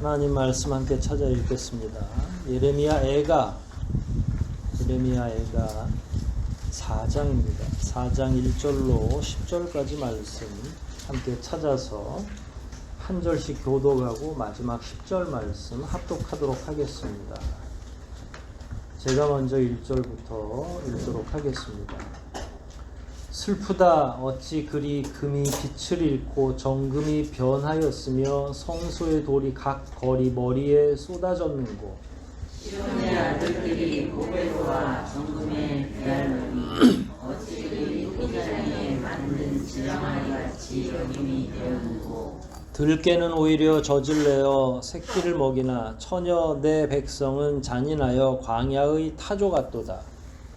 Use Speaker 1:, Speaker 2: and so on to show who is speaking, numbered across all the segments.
Speaker 1: 하나님 말씀 함께 찾아 읽겠습니다. 예레미야 애가 4장입니다. 4장 1절로 10절까지 말씀 함께 찾아서 한 절씩 교독하고 마지막 10절 말씀 합독하도록 하겠습니다. 제가 먼저 1절부터 읽도록 하겠습니다. 슬프다 어찌 그리 금이 빛을 잃고 정금이 변하였으며 성소의 돌이 각 거리 머리에 쏟아졌는고
Speaker 2: 시온의 아들들이 보배로와 정금에 배알노니 어찌 그리 포장에 만든 지팡이 같이 여김이 되었는고
Speaker 1: 들깨는 오히려 젖을 내어 새끼를 먹이나 처녀 내 백성은 잔인하여 광야의 타조 같도다.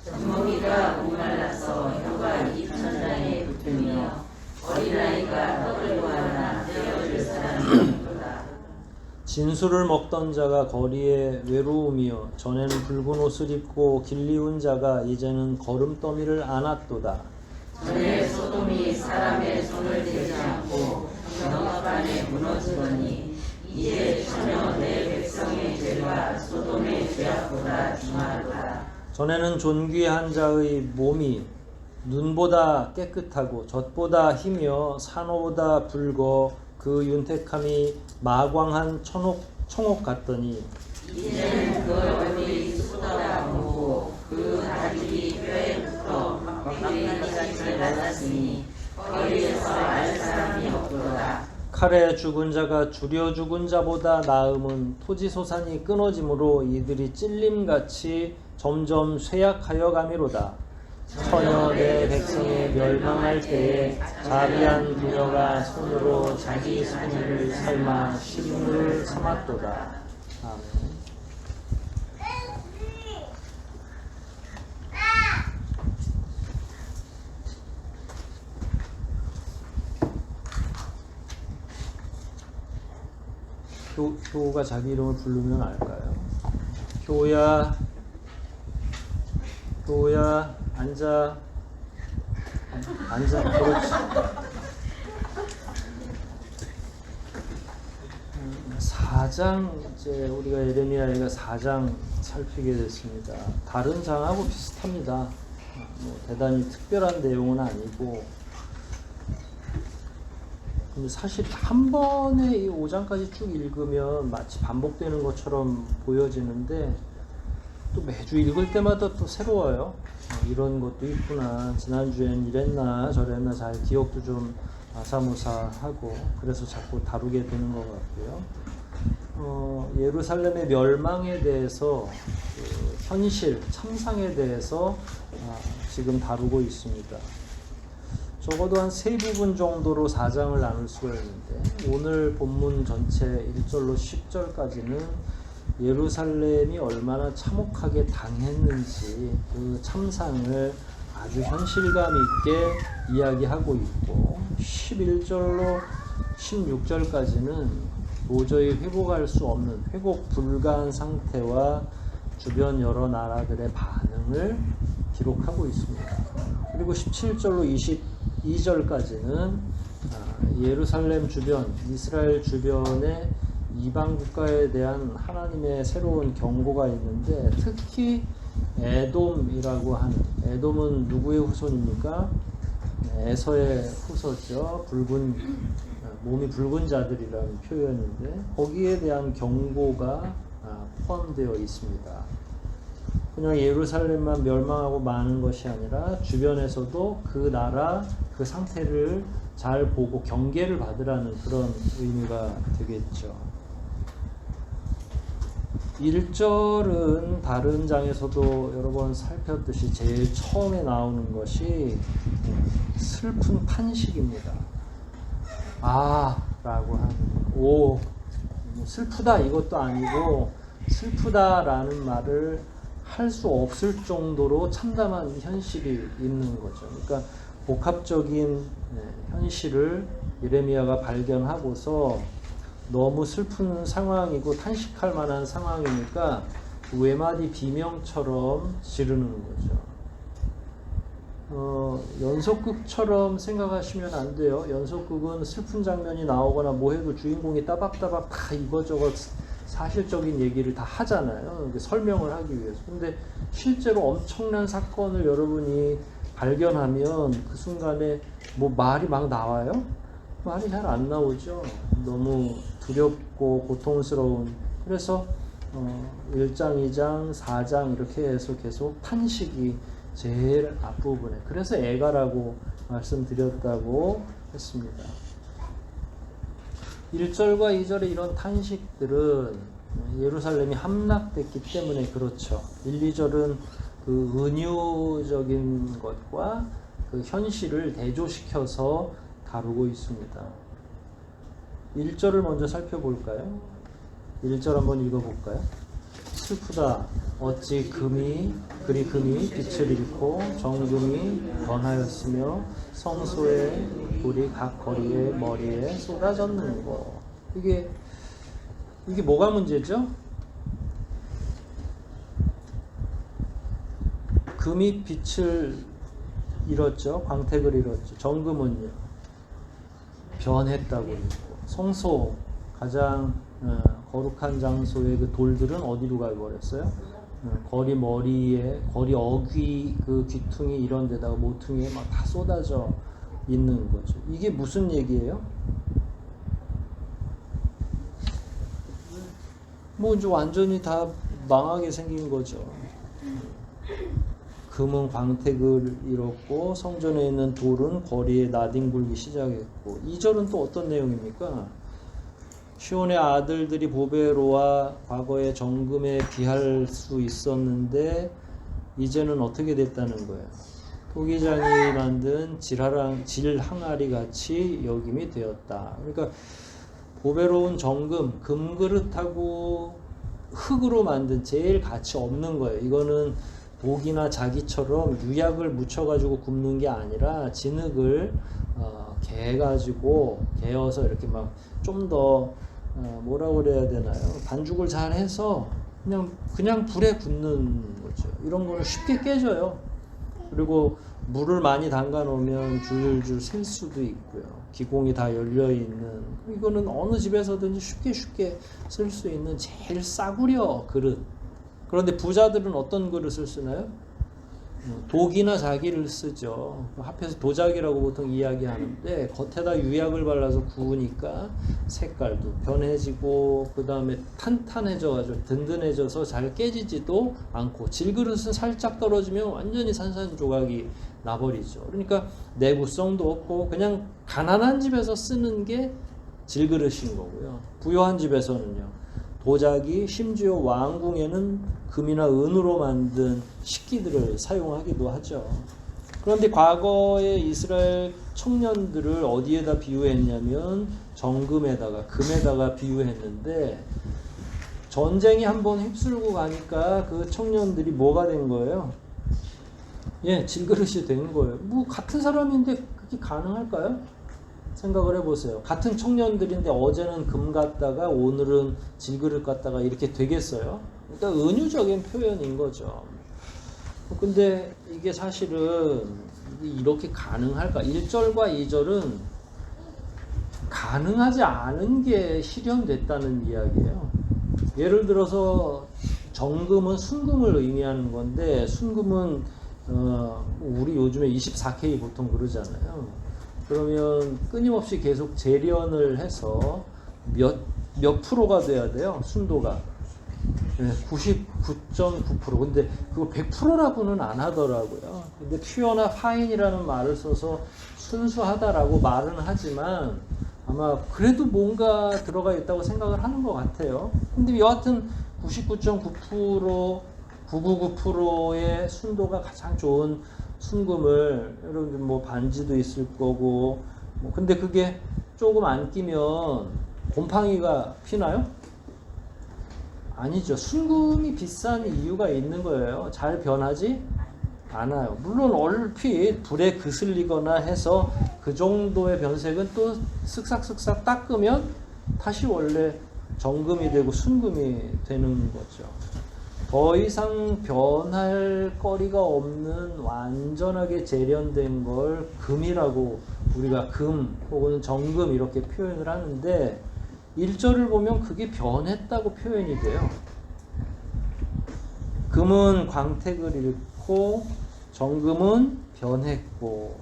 Speaker 2: 젖먹이가 목말라서 혀가 입 천장에 붙으며 어린아이가 떡을 구하나 떼어줄 사람이 없도다.
Speaker 1: 진수를 먹던 자가 거리에 외로우며 전에는 붉은 옷을 입고 길리운 자가 이제는 거름더미를 안았도다.
Speaker 2: 전에 소돔이 사람의 손을 대지 않고 영합안에 무너지더니 이제 처녀 내 백성의 죄가 소돔의 죄악보다 중하도다.
Speaker 1: 전에는 존귀한 자의 몸이 눈보다 깨끗하고 젖보다 희며 산호보다 붉어 그 윤택함이 마광한 청옥 같더니
Speaker 2: 이제는 그 얼굴이 쏟아나오고 그 다리가 뼈에 붙어 막대기같이 낮았으니 거리에서 알 사람이 없도다.
Speaker 1: 칼에 죽은 자가 줄여 죽은 자보다 나음은 토지소산이 끊어짐으로 이들이 찔림같이 점점 쇠약하여 가미로다. 처녀 내 백성이 멸망할 때에 자비한 부녀가 손으로 자기 손을 삶아 식물을 삼았도다. 아멘. 효가 자기 이름을 부르면 알까요? 효야 앉아 그렇지. 4장 이제 우리가 예레미야가 4장 살피게 됐습니다. 다른 장하고 비슷합니다. 뭐 대단히 특별한 내용은 아니고 근데 사실 한 번에 이 5장까지 쭉 읽으면 마치 반복되는 것처럼 보여지는데 또 매주 읽을 때마다 또 새로워요. 이런 것도 있구나. 지난주엔 이랬나 저랬나 잘 기억도 좀 아사무사하고 그래서 자꾸 다루게 되는 것 같고요. 예루살렘의 멸망에 대해서 그 현실, 참상에 대해서 지금 다루고 있습니다. 적어도 한 3부분 정도로 4장을 나눌 수가 있는데 오늘 본문 전체 1절로 10절까지는 예루살렘이 얼마나 참혹하게 당했는지 그 참상을 아주 현실감 있게 이야기하고 있고 11절로 16절까지는 도저히 회복할 수 없는 회복 불가한 상태와 주변 여러 나라들의 반응을 기록하고 있습니다. 그리고 17절로 22절까지는 예루살렘 주변, 이스라엘 주변의 이방 국가에 대한 하나님의 새로운 경고가 있는데 특히 에돔이라고 하는 에돔은 누구의 후손입니까? 에서의 후손이죠. 몸이 붉은 자들이라는 표현인데 거기에 대한 경고가 포함되어 있습니다. 그냥 예루살렘만 멸망하고 마는 것이 아니라 주변에서도 그 나라 그 상태를 잘 보고 경계를 받으라는 그런 의미가 되겠죠. 1절은 다른 장에서도 여러 번 살폈듯이 제일 처음에 나오는 것이 슬픈 탄식입니다. 라고 하는 슬프다 이것도 아니고 슬프다라는 말을 할 수 없을 정도로 참담한 현실이 있는 거죠. 그러니까 복합적인 현실을 예레미야가 발견하고서 너무 슬픈 상황이고 탄식할 만한 상황이니까 외마디 비명처럼 지르는 거죠. 연속극처럼 생각하시면 안 돼요. 연속극은 슬픈 장면이 나오거나 뭐 해도 주인공이 따박따박 다 이거저거 사실적인 얘기를 다 하잖아요. 설명을 하기 위해서. 근데 실제로 엄청난 사건을 여러분이 발견하면 그 순간에 뭐 말이 막 나와요? 말이 잘 안 나오죠. 너무 두렵고 고통스러운. 그래서 1장, 2장, 4장 이렇게 해서 계속 탄식이 제일 앞부분에. 그래서 애가라고 말씀드렸다고 했습니다. 1절과 2절의 이런 탄식들은 예루살렘이 함락됐기 때문에 그렇죠. 1, 2절은 그 은유적인 것과 그 현실을 대조시켜서 다루고 있습니다. 1절을 먼저 살펴볼까요? 1절 한번 읽어볼까요? 슬프다. 어찌 금이 빛을 잃고 정금이 변하였으며 성소의 불이 각 거리의 머리에 쏟아졌는고. 이게 뭐가 문제죠? 금이 빛을 잃었죠. 광택을 잃었죠. 정금은요 변했다고 했고, 성소 가장 거룩한 장소의 그 돌들은 어디로 가버렸어요? 거리 머리에, 거리 어귀 그 귀퉁이 이런 데다가 모퉁이에 막 다 쏟아져 있는 거죠. 이게 무슨 얘기예요? 뭐 이제 완전히 다 망하게 생긴 거죠. 금은 광택을 잃었고 성전에 있는 돌은 거리에 나뒹굴기 시작했고. 2절은 또 어떤 내용입니까? 시온의 아들들이 보베로와 과거의 정금에 비할 수 있었는데 이제는 어떻게 됐다는 거예요? 토기장이 만든 질항아리 같이 여김이 되었다. 그러니까 보배로운 정금, 금그릇하고 흑으로 만든 제일 가치 없는 거예요. 이거는 독이나 자기처럼 유약을 묻혀가지고 굽는 게 아니라 진흙을 개어서 이렇게 막 좀 더 뭐라고 그래야 되나요? 반죽을 잘 해서 그냥 불에 굽는 거죠. 이런 거는 쉽게 깨져요. 그리고 물을 많이 담가 놓으면 줄줄 셀 수도 있고요. 기공이 다 열려 있는. 이거는 어느 집에서든지 쉽게 쓸 수 있는 제일 싸구려 그릇. 그런데 부자들은 어떤 그릇을 쓰나요? 독이나 자기를 쓰죠. 합해서 도자기라고 보통 이야기하는데 겉에다 유약을 발라서 구우니까 색깔도 변해지고 그 다음에 탄탄해져가지고 든든해져서 잘 깨지지도 않고, 질그릇은 살짝 떨어지면 완전히 산산조각이 나버리죠. 그러니까 내구성도 없고 그냥 가난한 집에서 쓰는 게 질그릇인 거고요. 부유한 집에서는요, 도자기, 심지어 왕궁에는 금이나 은으로 만든 식기들을 사용하기도 하죠. 그런데 과거의 이스라엘 청년들을 어디에다 비유했냐면 정금에다가, 금에다가 비유했는데, 전쟁이 한번 휩쓸고 가니까 그 청년들이 뭐가 된 거예요? 질그릇이 된 거예요. 뭐 같은 사람인데 그게 가능할까요? 생각을 해보세요. 같은 청년들인데 어제는 금 갖다가 오늘은 질그릇 갖다가 이렇게 되겠어요? 그러니까 은유적인 표현인 거죠. 근데 이게 사실은 이렇게 가능할까? 1절과 2절은 가능하지 않은 게 실현됐다는 이야기예요. 예를 들어서 정금은 순금을 의미하는 건데, 순금은 우리 요즘에 24K 보통 그러잖아요. 그러면 끊임없이 계속 재련을 해서 몇 프로가 돼야 돼요? 순도가 99.9%. 근데 그거 100%라고는 안 하더라고요. 근데 퓨어나 파인이라는 말을 써서 순수하다라고 말은 하지만 아마 그래도 뭔가 들어가 있다고 생각을 하는 것 같아요. 근데 여하튼 99.9%, 999%의 순도가 가장 좋은 순금을, 여러분들 뭐 반지도 있을 거고, 근데 그게 조금 안 끼면 곰팡이가 피나요? 아니죠. 순금이 비싼 이유가 있는 거예요. 잘 변하지 않아요. 물론 얼핏 불에 그슬리거나 해서 그 정도의 변색은 또 쓱싹쓱싹 닦으면 다시 원래 정금이 되고 순금이 되는 거죠. 더 이상 변할 거리가 없는 완전하게 재련된 걸 금이라고 우리가 금 혹은 정금 이렇게 표현을 하는데 1절을 보면 그게 변했다고 표현이 돼요. 금은 광택을 잃고 정금은 변했고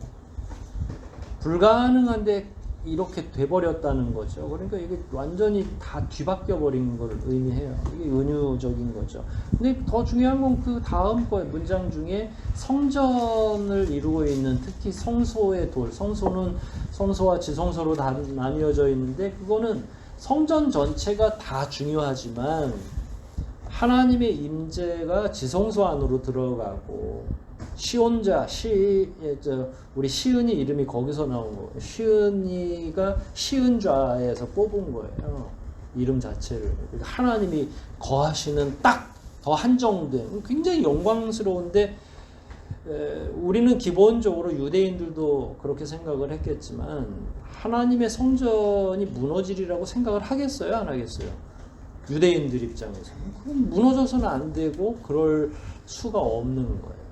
Speaker 1: 불가능한데 이렇게 돼버렸다는 거죠. 그러니까 이게 완전히 다 뒤바뀌어 버린 걸 의미해요. 이게 은유적인 거죠. 근데 더 중요한 건 그 다음 거의 문장 중에 성전을 이루고 있는 특히 성소의 돌, 성소는 성소와 지성소로 다 나뉘어져 있는데 그거는 성전 전체가 다 중요하지만 하나님의 임재가 지성소 안으로 들어가고 시온자 우리 시은이 이름이 거기서 나온 거예요. 시은이가 시은좌에서 뽑은 거예요. 이름 자체를. 그러니까 하나님이 거하시는 딱 더 한정된 굉장히 영광스러운데 우리는 기본적으로 유대인들도 그렇게 생각을 했겠지만 하나님의 성전이 무너지리라고 생각을 하겠어요? 안 하겠어요? 유대인들 입장에서 그럼 무너져서는 안 되고 그럴 수가 없는 거예요.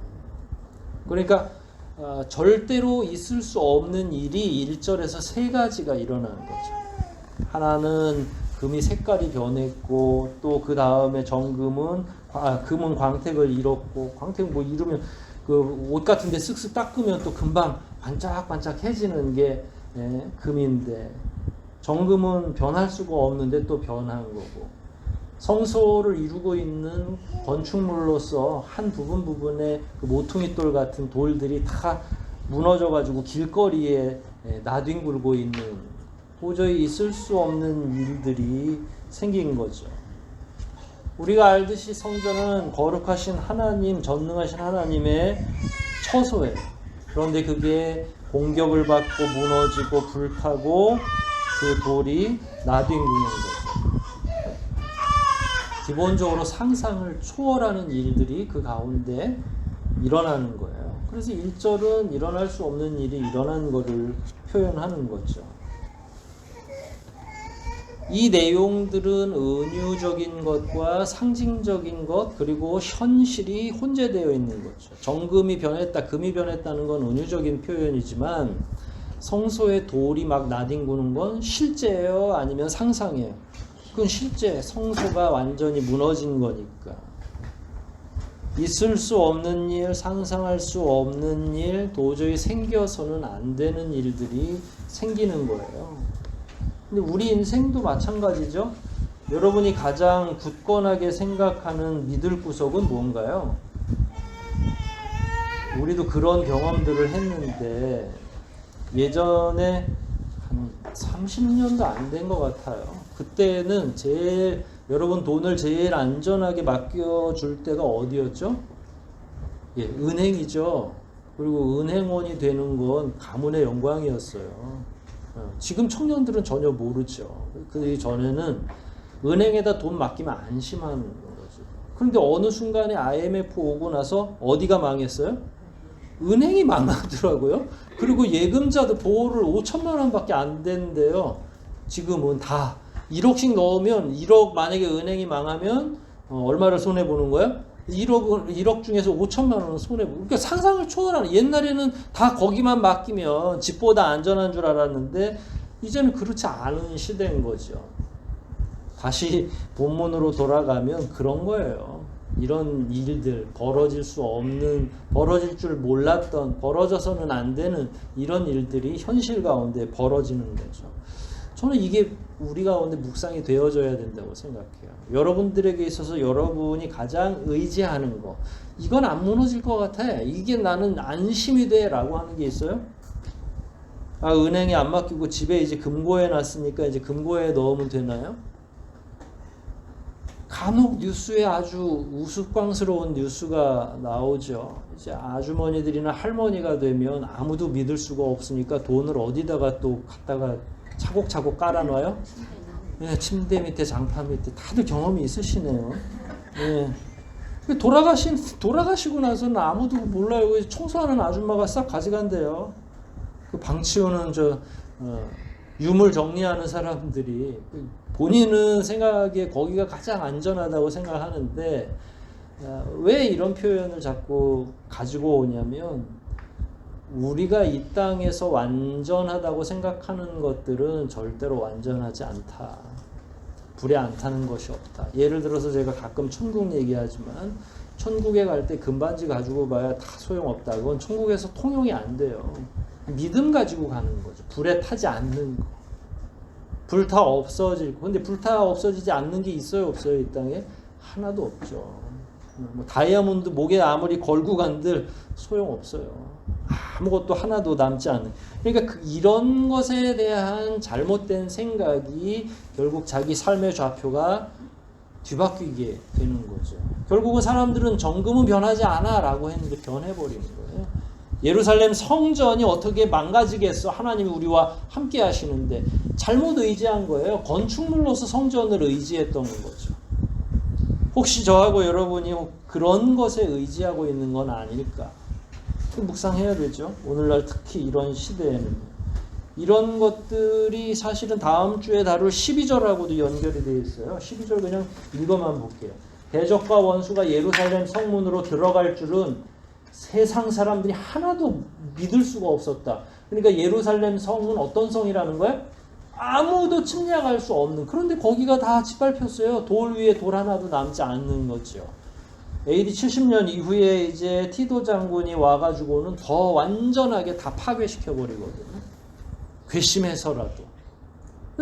Speaker 1: 그러니까 절대로 있을 수 없는 일이 1절에서 세 가지가 일어나는 거죠. 하나는 금이 색깔이 변했고 또 그 다음에 정금은 금은 광택을 잃었고 광택은 뭐 잃으면 그 옷 같은데 쓱쓱 닦으면 또 금방 반짝반짝해지는 게 금인데 정금은 변할 수가 없는데 또 변한 거고 성소를 이루고 있는 건축물로서 한 부분에 그 모퉁이돌 같은 돌들이 다 무너져가지고 길거리에 나뒹굴고 있는 도저히 있을 수 없는 일들이 생긴 거죠. 우리가 알듯이 성전은 거룩하신 하나님, 전능하신 하나님의 처소예요. 그런데 그게 공격을 받고 무너지고 불타고 그 돌이 나뒹구는 거죠. 기본적으로 상상을 초월하는 일들이 그 가운데 일어나는 거예요. 그래서 1절은 일어날 수 없는 일이 일어난 것을 표현하는 거죠. 이 내용들은 은유적인 것과 상징적인 것 그리고 현실이 혼재되어 있는 거죠. 정금이 변했다, 금이 변했다는 건 은유적인 표현이지만 성소의 돌이 막 나뒹구는 건 실제예요? 아니면 상상이에요? 그건 실제 성소가 완전히 무너진 거니까. 있을 수 없는 일, 상상할 수 없는 일, 도저히 생겨서는 안 되는 일들이 생기는 거예요. 근데 우리 인생도 마찬가지죠. 여러분이 가장 굳건하게 생각하는 믿을 구석은 뭔가요? 우리도 그런 경험들을 했는데 예전에 한 30년도 안 된 것 같아요. 그때는 여러분 돈을 제일 안전하게 맡겨줄 때가 어디였죠? 예, 은행이죠. 그리고 은행원이 되는 건 가문의 영광이었어요. 지금 청년들은 전혀 모르죠. 그 전에는 은행에다 돈 맡기면 안심한 거죠. 그런데 어느 순간에 IMF 오고 나서 어디가 망했어요? 은행이 망하더라고요. 그리고 예금자도 보호를 5천만 원밖에 안 된대요. 지금은 다 1억씩 넣으면 1억 만약에 은행이 망하면 얼마를 손해 보는 거야? 1억 중에서 5천만 원은 손해보고. 그러니까 상상을 초월하는. 옛날에는 다 거기만 맡기면 집보다 안전한 줄 알았는데 이제는 그렇지 않은 시대인 거죠. 다시 본문으로 돌아가면 그런 거예요. 이런 일들 벌어질 수 없는, 벌어질 줄 몰랐던, 벌어져서는 안 되는 이런 일들이 현실 가운데 벌어지는 거죠. 저는 이게 우리 가운데 묵상이 되어져야 된다고 생각해요. 여러분들에게 있어서 여러분이 가장 의지하는 거, 이건 안 무너질 것 같아. 이게 나는 안심이 돼 라고 하는 게 있어요? 은행에 안 맡기고 집에 이제 금고에 놨으니까 이제 금고에 넣으면 되나요? 간혹 뉴스에 아주 우스꽝스러운 뉴스가 나오죠. 이제 아주머니들이나 할머니가 되면 아무도 믿을 수가 없으니까 돈을 어디다가 또 갖다가 차곡차곡 깔아놔요? 네, 침대 밑에, 장판 밑에. 다들 경험이 있으시네요. 네. 돌아가시고 나서는 아무도 몰라요. 청소하는 아줌마가 싹 가져간대요. 그 방 치우는 유물 정리하는 사람들이 본인은 생각하기에 거기가 가장 안전하다고 생각하는데 왜 이런 표현을 자꾸 가지고 오냐면 우리가 이 땅에서 완전하다고 생각하는 것들은 절대로 완전하지 않다. 불에 안 타는 것이 없다. 예를 들어서 제가 가끔 천국 얘기하지만 천국에 갈 때 금반지 가지고 봐야 다 소용없다. 그건 천국에서 통용이 안 돼요. 믿음 가지고 가는 거죠. 불에 타지 않는 거. 불타 없어질 거. 근데 불타 없어지지 않는 게 있어요, 없어요? 이 땅에? 하나도 없죠. 뭐 다이아몬드 목에 아무리 걸고 간들 소용없어요. 아무것도 하나도 남지 않는. 그러니까 이런 것에 대한 잘못된 생각이 결국 자기 삶의 좌표가 뒤바뀌게 되는 거죠. 결국은 사람들은 정금은 변하지 않아 라고 했는데 변해버리는 거예요. 예루살렘 성전이 어떻게 망가지겠어? 하나님이 우리와 함께 하시는데 잘못 의지한 거예요. 건축물로서 성전을 의지했던 거죠. 혹시 저하고 여러분이 그런 것에 의지하고 있는 건 아닐까? 묵상해야 되죠. 오늘날 특히 이런 시대에는. 이런 것들이 사실은 다음 주에 다룰 12절하고도 연결이 되어 있어요. 12절 그냥 읽어만 볼게요. 대적과 원수가 예루살렘 성문으로 들어갈 줄은 세상 사람들이 하나도 믿을 수가 없었다. 그러니까 예루살렘 성은 어떤 성이라는 거예요? 아무도 침략할 수 없는. 그런데 거기가 다 짓밟혔어요. 돌 위에 돌 하나도 남지 않는 거죠. AD 70년 이후에 이제 티도 장군이 와가지고는 더 완전하게 다 파괴시켜버리거든요. 괘씸해서라도.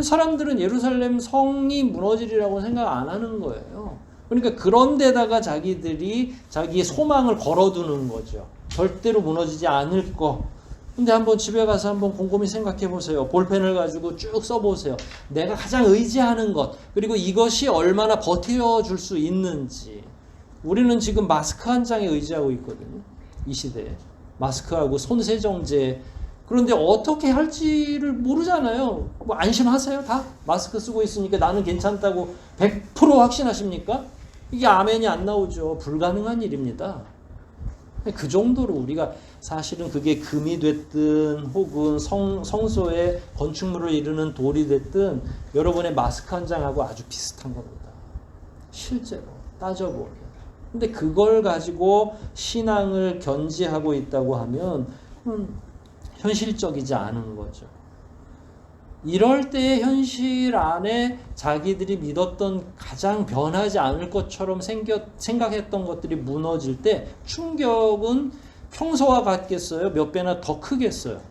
Speaker 1: 사람들은 예루살렘 성이 무너지리라고 생각 안 하는 거예요. 그러니까 그런 데다가 자기들이 자기의 소망을 걸어두는 거죠. 절대로 무너지지 않을 거. 근데 한번 집에 가서 한번 곰곰이 생각해 보세요. 볼펜을 가지고 쭉 써보세요. 내가 가장 의지하는 것, 그리고 이것이 얼마나 버텨줄 수 있는지. 우리는 지금 마스크 한 장에 의지하고 있거든요. 이 시대에. 마스크하고 손세정제. 그런데 어떻게 할지를 모르잖아요. 뭐 안심하세요? 다? 마스크 쓰고 있으니까 나는 괜찮다고 100% 확신하십니까? 이게 아멘이 안 나오죠. 불가능한 일입니다. 그 정도로 우리가 사실은 그게 금이 됐든 혹은 성소의 건축물을 이루는 돌이 됐든 여러분의 마스크 한 장하고 아주 비슷한 겁니다. 실제로 따져보면. 근데 그걸 가지고 신앙을 견지하고 있다고 하면 현실적이지 않은 거죠. 이럴 때의 현실 안에 자기들이 믿었던 가장 변하지 않을 것처럼 생각했던 것들이 무너질 때 충격은 평소와 같겠어요? 몇 배나 더 크겠어요?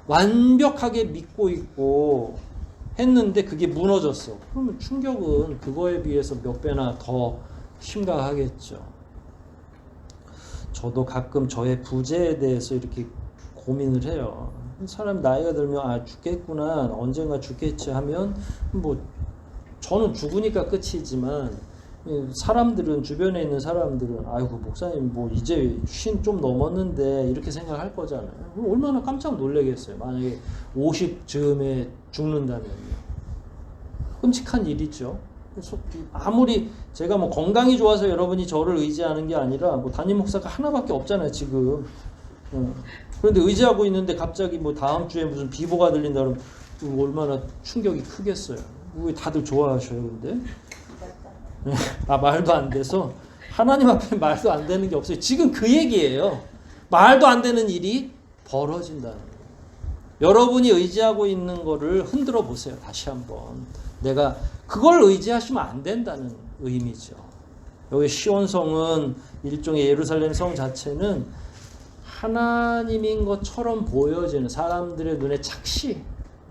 Speaker 1: 완벽하게 믿고 있고 했는데 그게 무너졌어. 그러면 충격은 그거에 비해서 몇 배나 더 심각하겠죠. 저도 가끔 저의 부재에 대해서 이렇게 고민을 해요. 사람 나이가 들면 죽겠구나, 언젠가 죽겠지 하면 뭐 저는 죽으니까 끝이지만 사람들은, 주변에 있는 사람들은 아이고 목사님 뭐 이제 50 좀 넘었는데 이렇게 생각할 거잖아요. 얼마나 깜짝 놀라겠어요. 만약에 50 즈음에 죽는다면요. 끔찍한 일이죠. 그래서 아무리 제가 뭐 건강이 좋아서 여러분이 저를 의지하는 게 아니라 뭐 담임 목사가 하나밖에 없잖아요 지금. 그런데 의지하고 있는데 갑자기 뭐 다음 주에 무슨 비보가 들린다 그러면 얼마나 충격이 크겠어요. 왜 다들 좋아하셔요 근데? 말도 안 돼서 하나님 앞에 말도 안 되는 게 없어요. 지금 그 얘기예요. 말도 안 되는 일이 벌어진다는 거예요. 여러분이 의지하고 있는 거를 흔들어 보세요. 다시 한번. 내가 그걸 의지하시면 안 된다는 의미죠. 여기 시온성은 일종의 예루살렘 성 자체는 하나님인 것처럼 보여지는 사람들의 눈에 착시,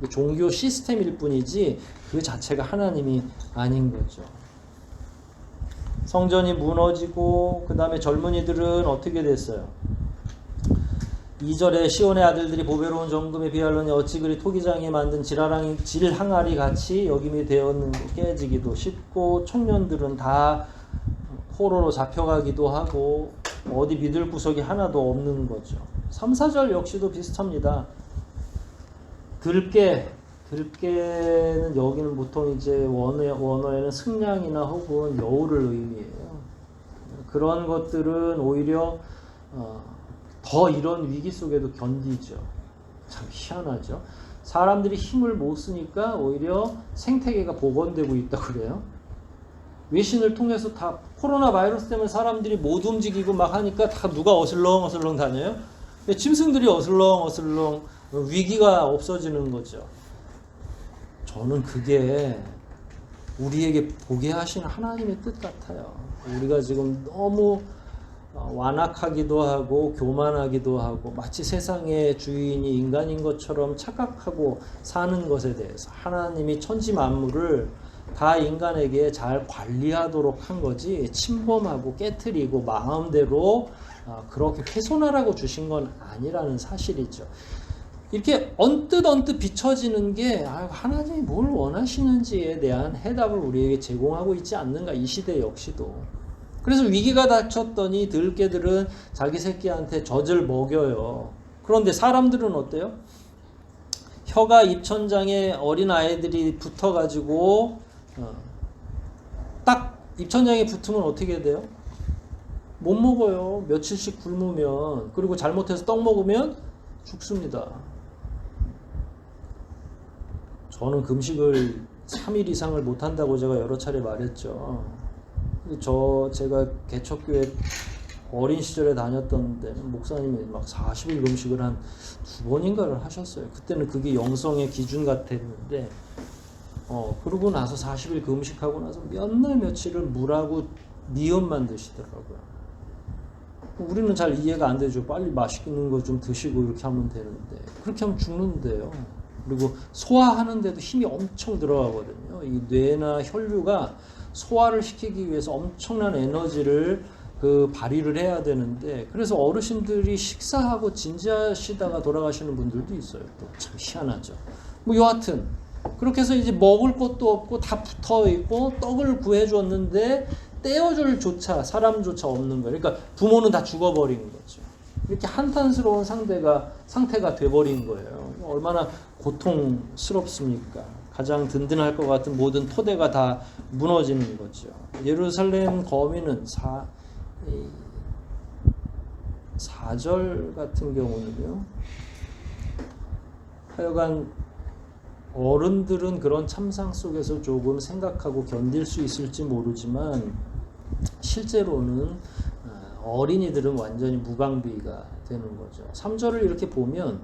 Speaker 1: 종교 시스템일 뿐이지 그 자체가 하나님이 아닌 거죠. 성전이 무너지고 그 다음에 젊은이들은 어떻게 됐어요? 2절에 시온의 아들들이 보배로운 정금에 비하려니 어찌 그리 토기장이 만든 질항아리 같이 여김이 되었는지 깨지기도 쉽고 청년들은 다 포로로 잡혀가기도 하고 어디 믿을 구석이 하나도 없는 거죠. 3, 4절 역시도 비슷합니다. 들깨는 여기는 보통 이제 원어에는 승냥이나 혹은 여우를 의미해요. 그런 것들은 오히려 더 이런 위기 속에도 견디죠. 참 희한하죠. 사람들이 힘을 못 쓰니까 오히려 생태계가 복원되고 있다고 그래요. 외신을 통해서 다 코로나 바이러스 때문에 사람들이 못 움직이고 막 하니까 다 누가 어슬렁어슬렁 다녀요? 짐승들이 어슬렁어슬렁 위기가 없어지는 거죠. 저는 그게 우리에게 보게 하신 하나님의 뜻 같아요. 우리가 지금 너무 완악하기도 하고 교만하기도 하고 마치 세상의 주인이 인간인 것처럼 착각하고 사는 것에 대해서 하나님이 천지 만물을 다 인간에게 잘 관리하도록 한 거지 침범하고 깨트리고 마음대로 그렇게 훼손하라고 주신 건 아니라는 사실이죠. 이렇게 언뜻 비춰지는 게 하나님이 뭘 원하시는지에 대한 해답을 우리에게 제공하고 있지 않는가, 이 시대 역시도. 그래서 위기가 닥쳤더니 들깨들은 자기 새끼한테 젖을 먹여요. 그런데 사람들은 어때요? 혀가 입천장에 어린 아이들이 붙어가지고 딱 입천장에 붙으면 어떻게 돼요? 못 먹어요. 며칠씩 굶으면. 그리고 잘못해서 떡 먹으면 죽습니다. 저는 금식을 3일 이상을 못한다고 제가 여러 차례 말했죠. 제가 개척교회 어린 시절에 다녔던 데는 목사님이 막 40일 금식을 한 2번인가를 하셨어요. 그때는 그게 영성의 기준 같았는데 그러고 나서 40일 금식하고 나서 몇 날 며칠을 물하고 미음만 드시더라고요. 우리는 잘 이해가 안 되죠. 빨리 맛있는 거 좀 드시고 이렇게 하면 되는데 그렇게 하면 죽는데요. 그리고 소화하는데도 힘이 엄청 들어가거든요. 이 뇌나 혈류가 소화를 시키기 위해서 엄청난 에너지를 발휘를 해야 되는데 그래서 어르신들이 식사하고 진지하시다가 돌아가시는 분들도 있어요. 또 참 희한하죠. 여하튼 그렇게 해서 이제 먹을 것도 없고 다 붙어 있고 떡을 구해줬는데 떼어줄 사람조차 없는 거예요. 그러니까 부모는 다 죽어버린 거죠. 이렇게 한탄스러운 상태가 돼버린 거예요. 얼마나 고통스럽습니까? 가장 든든할 것 같은 모든 토대가 다 무너지는 거죠. 예루살렘 거민은 4절 같은 경우는요. 하여간 어른들은 그런 참상 속에서 조금 생각하고 견딜 수 있을지 모르지만 실제로는 어린이들은 완전히 무방비가 되는 거죠. 3절을 이렇게 보면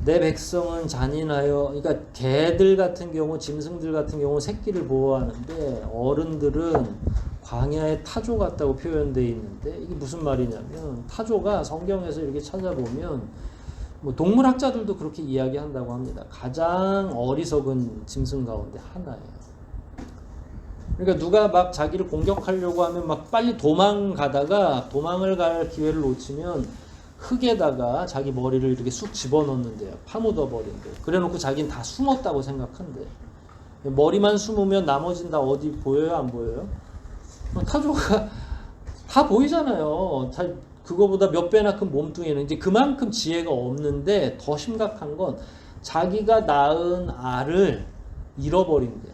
Speaker 1: 내 백성은 잔인하여, 그러니까 개들 같은 경우, 짐승들 같은 경우 새끼를 보호하는데 어른들은 광야의 타조 같다고 표현되어 있는데 이게 무슨 말이냐면 타조가 성경에서 이렇게 찾아보면 동물학자들도 그렇게 이야기한다고 합니다. 가장 어리석은 짐승 가운데 하나예요. 그러니까 누가 막 자기를 공격하려고 하면 막 빨리 도망가다가 도망을 갈 기회를 놓치면 흙에다가 자기 머리를 이렇게 쑥 집어넣는데요. 파묻어 버린대요. 그래놓고 자기는 다 숨었다고 생각한대. 머리만 숨으면 나머지는 다 어디 보여요? 안 보여요? 타조가 다 보이잖아요. 그거보다 몇 배나 큰 몸뚱이는 이제 그만큼 지혜가 없는데 더 심각한 건 자기가 낳은 알을 잃어버린대.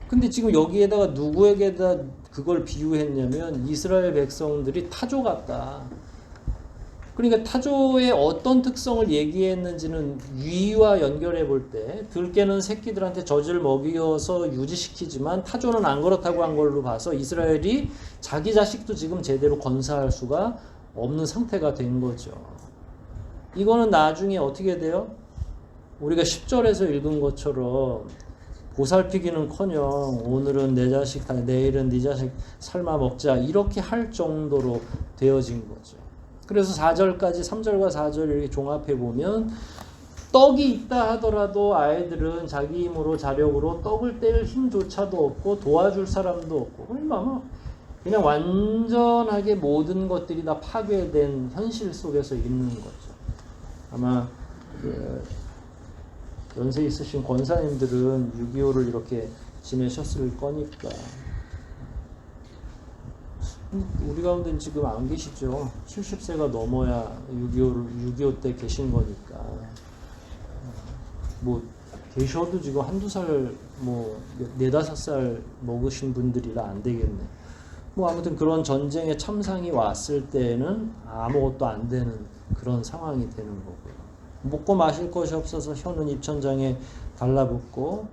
Speaker 1: 근데 지금 여기에다가 누구에게다 그걸 비유했냐면 이스라엘 백성들이 타조 같다. 그러니까 타조의 어떤 특성을 얘기했는지는 위와 연결해 볼 때 들깨는 새끼들한테 젖을 먹여서 유지시키지만 타조는 안 그렇다고 한 걸로 봐서 이스라엘이 자기 자식도 지금 제대로 건사할 수가 없는 상태가 된 거죠. 이거는 나중에 어떻게 돼요? 우리가 10절에서 읽은 것처럼 보살피기는커녕 오늘은 내 자식, 내일은 네 자식 삶아 먹자 이렇게 할 정도로 되어진 거죠. 그래서 4절까지 3절과 4절 이렇게 종합해 보면 떡이 있다 하더라도 아이들은 자기 힘으로 자력으로 떡을 뗄 힘조차도 없고 도와줄 사람도 없고 그냥 완전하게 모든 것들이 다 파괴된 현실 속에서 있는 거죠. 아마 연세 있으신 권사님들은 6.25를 이렇게 지내셨을 거니까 우리 가운데는 지금 안 계시죠. 70세가 넘어야 6.25 때 계신 거니까 계셔도 지금 한두 살 4-5살 먹으신 분들이라 안 되겠네. 아무튼 그런 전쟁의 참상이 왔을 때는 아무것도 안 되는 그런 상황이 되는 거고요. 먹고 마실 것이 없어서 혀는 입천장에 달라붙고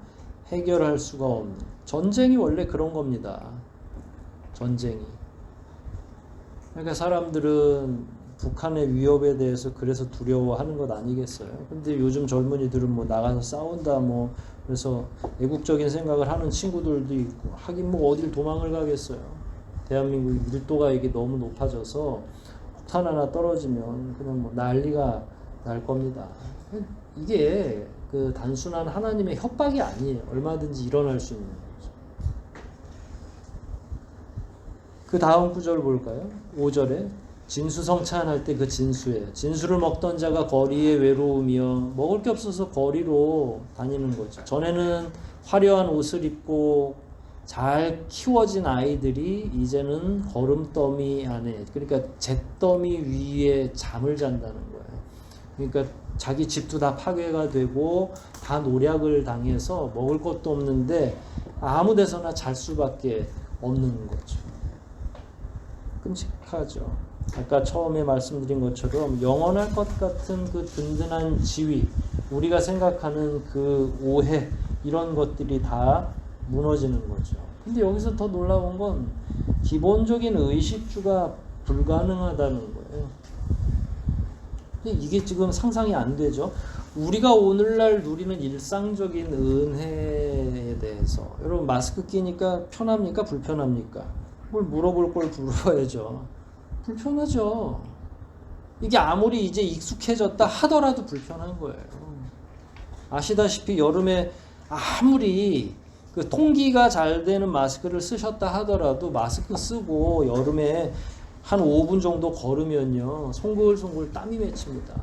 Speaker 1: 해결할 수가 없는. 전쟁이 원래 그런 겁니다. 전쟁이. 그러니까 사람들은 북한의 위협에 대해서 그래서 두려워하는 것 아니겠어요? 근데 요즘 젊은이들은 뭐 나가서 싸운다 뭐 그래서 애국적인 생각을 하는 친구들도 있고 하긴 뭐 어딜 도망을 가겠어요. 대한민국 밀도가 이게 너무 높아져서 폭탄 하나 떨어지면 그냥 뭐 난리가 날 겁니다. 이게 그 단순한 하나님의 협박이 아니에요. 얼마든지 일어날 수 있는 거죠. 그 다음 구절 볼까요? 5절에 진수성찬할 때 그 진수예요. 진수를 먹던 자가 거리에 외로우며 먹을 게 없어서 거리로 다니는 거죠. 전에는 화려한 옷을 입고 잘 키워진 아이들이 이제는 거름더미 안에, 그러니까 잿더미 위에 잠을 잔다는 거예요. 그러니까 자기 집도 다 파괴가 되고 다 노략을 당해서 먹을 것도 없는데 아무 데서나 잘 수밖에 없는 거죠. 끔찍하죠. 아까 처음에 말씀드린 것처럼 영원할 것 같은 그 든든한 지위, 우리가 생각하는 그 오해, 이런 것들이 다 무너지는 거죠. 근데 여기서 더 놀라운 건 기본적인 의식주가 불가능하다는 거예요. 근데 이게 지금 상상이 안 되죠. 우리가 오늘날 누리는 일상적인 은혜에 대해서, 여러분 마스크 끼니까 편합니까? 불편합니까? 뭘 물어볼 걸 물어봐야죠. 불편하죠. 이게 아무리 이제 익숙해졌다 하더라도 불편한 거예요. 아시다시피 여름에 아무리 그 통기가 잘 되는 마스크를 쓰셨다 하더라도 마스크 쓰고 여름에 한 5분 정도 걸으면요 송글송글 땀이 맺힙니다.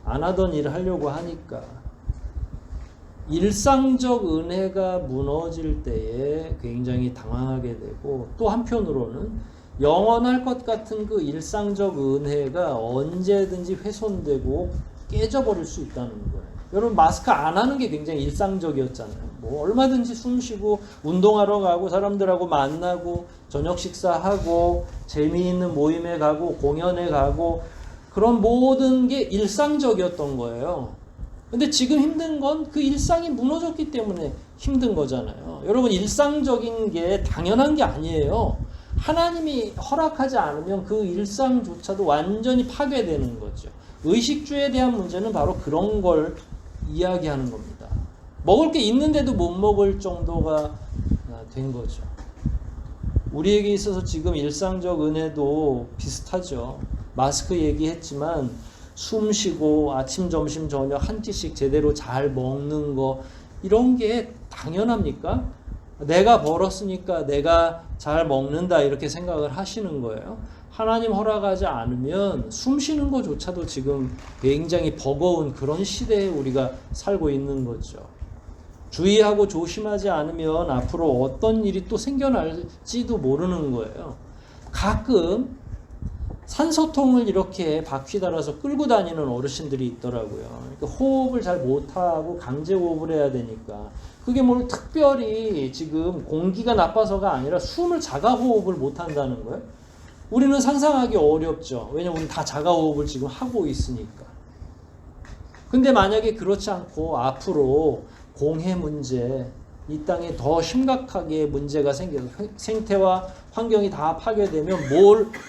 Speaker 1: 안 하던 일을 하려고 하니까. 일상적 은혜가 무너질 때에 굉장히 당황하게 되고, 또 한편으로는 영원할 것 같은 그 일상적 은혜가 언제든지 훼손되고 깨져버릴 수 있다는 거예요. 여러분 마스크 안 하는 게 굉장히 일상적이었잖아요. 뭐 얼마든지 숨 쉬고 운동하러 가고 사람들하고 만나고 저녁 식사하고 재미있는 모임에 가고 공연에 가고 그런 모든 게 일상적이었던 거예요. 근데 지금 힘든 건 그 일상이 무너졌기 때문에 힘든 거잖아요. 여러분 일상적인 게 당연한 게 아니에요. 하나님이 허락하지 않으면 그 일상조차도 완전히 파괴되는 거죠. 의식주에 대한 문제는 바로 그런 걸 이야기하는 겁니다. 먹을 게 있는데도 못 먹을 정도가 된 거죠. 우리에게 있어서 지금 일상적 은혜도 비슷하죠. 마스크 얘기했지만 숨 쉬고 아침, 점심, 저녁 한 끼씩 제대로 잘 먹는 거, 이런 게 당연합니까? 내가 벌었으니까 내가 잘 먹는다 이렇게 생각을 하시는 거예요. 하나님 허락하지 않으면 숨 쉬는 것조차도 지금 굉장히 버거운 그런 시대에 우리가 살고 있는 거죠. 주의하고 조심하지 않으면 앞으로 어떤 일이 또 생겨날지도 모르는 거예요. 가끔 산소통을 이렇게 바퀴 달아서 끌고 다니는 어르신들이 있더라고요. 그러니까 호흡을 잘 못하고 강제 호흡을 해야 되니까. 그게 뭘 특별히 지금 공기가 나빠서가 아니라 숨을 자가 호흡을 못한다는 거예요. 우리는 상상하기 어렵죠. 왜냐면 우리는 다 자가 호흡을 지금 하고 있으니까. 근데 만약에 그렇지 않고 앞으로 공해 문제, 이 땅에 더 심각하게 문제가 생겨서 생태와 환경이 다 파괴되면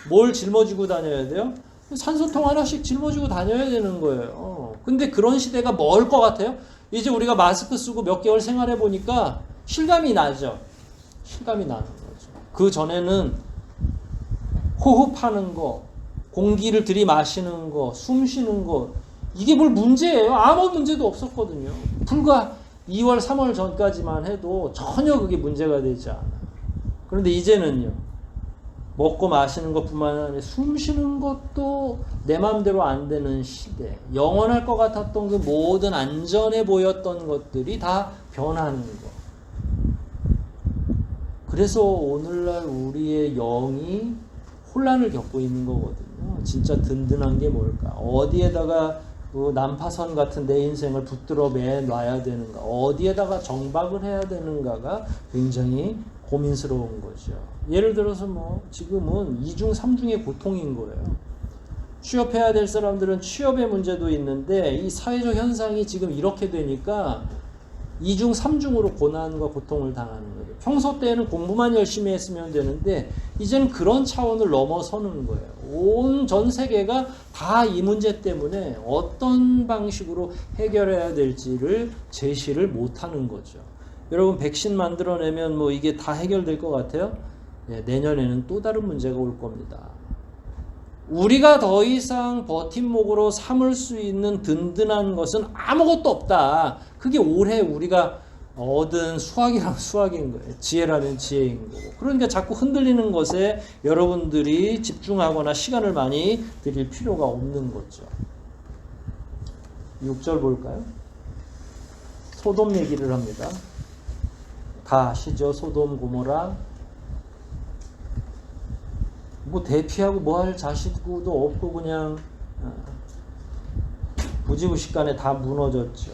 Speaker 1: 뭘 짊어지고 다녀야 돼요? 산소통 하나씩 짊어지고 다녀야 되는 거예요. 근데 그런 시대가 멀 것 같아요? 이제 우리가 마스크 쓰고 몇 개월 생활해 보니까 실감이 나죠. 실감이 나는 거죠. 그 전에는 호흡하는 거, 공기를 들이마시는 거, 숨 쉬는 거, 이게 뭘 문제예요? 아무 문제도 없었거든요. 불과 2월, 3월 전까지만 해도 전혀 그게 문제가 되지 않아요. 그런데 이제는요, 먹고 마시는 것뿐만 아니라 숨 쉬는 것도 내 마음대로 안 되는 시대, 영원할 것 같았던 그 모든 안전해 보였던 것들이 다 변하는 거. 그래서 오늘날 우리의 영이 혼란을 겪고 있는 거거든요. 진짜 든든한 게 뭘까? 어디에다가 그 난파선 같은 내 인생을 붙들어 매놔야 되는가? 어디에다가 정박을 해야 되는가가 굉장히 고민스러운 거죠. 예를 들어서 뭐 지금은 2중 3중의 고통인 거예요. 취업해야 될 사람들은 취업의 문제도 있는데 이 사회적 현상이 지금 이렇게 되니까 2중 3중으로 고난과 고통을 당하는 거예요. 평소 때는 공부만 열심히 했으면 되는데 이제는 그런 차원을 넘어서는 거예요. 온 전 세계가 다 이 문제 때문에 어떤 방식으로 해결해야 될지를 제시를 못하는 거죠. 여러분 백신 만들어내면 뭐 이게 다 해결될 것 같아요? 네, 내년에는 또 다른 문제가 올 겁니다. 우리가 더 이상 버팀목으로 삼을 수 있는 든든한 것은 아무것도 없다. 그게 올해 우리가 얻은 수학이라면 수학인 거예요. 지혜라면 지혜인 거고. 그러니까 자꾸 흔들리는 것에 여러분들이 집중하거나 시간을 많이 들일 필요가 없는 거죠. 6절 볼까요? 소돔 얘기를 합니다. 다 아시죠? 소돔 고모라. 뭐 대피하고 뭐 할 자식도 없고 그냥 부지부식간에 다 무너졌죠.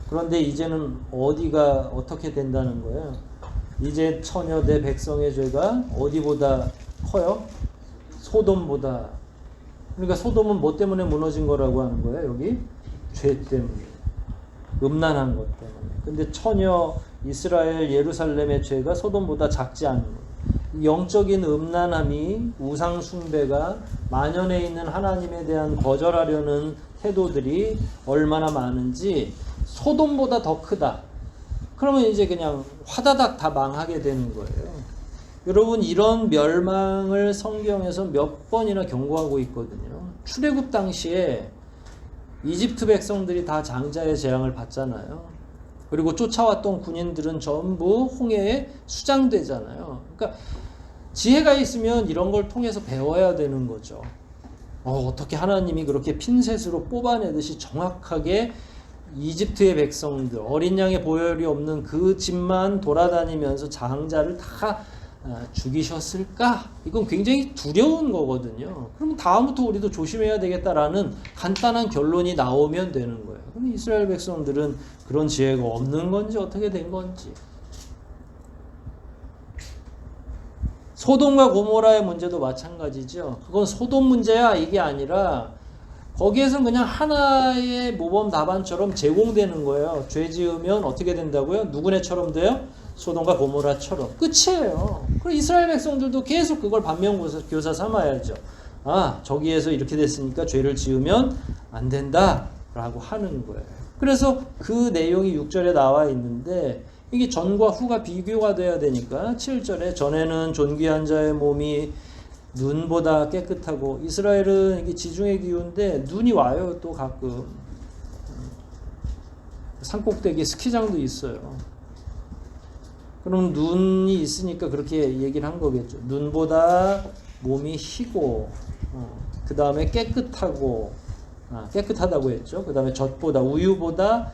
Speaker 1: 그런데 이제는 어디가 어떻게 된다는 거예요? 이제 처녀 내 백성의 죄가 어디보다 커요? 소돔보다. 그러니까 소돔은 뭐 때문에 무너진 거라고 하는 거예요? 여기 죄 때문에, 음란한 것 때문에. 근데 처녀 이스라엘 예루살렘의 죄가 소돔보다 작지 않은 거예요. 영적인 음란함이, 우상 숭배가, 만연해 있는 하나님에 대한 거절하려는 태도들이 얼마나 많은지 소돔보다 더 크다. 그러면 이제 그냥 화다닥 다 망하게 되는 거예요. 여러분 이런 멸망을 성경에서 몇 번이나 경고하고 있거든요. 출애굽 당시에 이집트 백성들이 다 장자의 재앙을 받잖아요. 그리고 쫓아왔던 군인들은 전부 홍해에 수장되잖아요. 그러니까 지혜가 있으면 이런 걸 통해서 배워야 되는 거죠. 어떻게 하나님이 그렇게 핀셋으로 뽑아내듯이 정확하게 이집트의 백성들, 어린 양의 보혈이 없는 그 집만 돌아다니면서 장자를 다 죽이셨을까? 이건 굉장히 두려운 거거든요. 그럼 다음부터 우리도 조심해야 되겠다라는 간단한 결론이 나오면 되는 거예요. 그럼 이스라엘 백성들은 그런 지혜가 없는 건지 어떻게 된 건지. 소돔과 고모라의 문제도 마찬가지죠. 그건 소돔 문제야 이게 아니라 거기에서는 그냥 하나의 모범 답안처럼 제공되는 거예요. 죄 지으면 어떻게 된다고요? 누구네처럼 돼요? 소돔과 고모라처럼. 끝이에요. 그리고 이스라엘 백성들도 계속 그걸 반면교사 삼아야죠. 저기에서 이렇게 됐으니까 죄를 지으면 안 된다 라고 하는 거예요. 그래서 그 내용이 6절에 나와 있는데 이게 전과 후가 비교가 돼야 되니까 7절에 전에는 존귀한 자의 몸이 눈보다 깨끗하고, 이스라엘은 이게 지중해 기후인데 눈이 와요. 또 가끔 산꼭대기 스키장도 있어요. 그럼 눈이 있으니까 그렇게 얘기를 한 거겠죠. 눈보다 몸이 희고, 그 다음에 깨끗하고, 깨끗하다고 했죠. 그 다음에 젖보다, 우유보다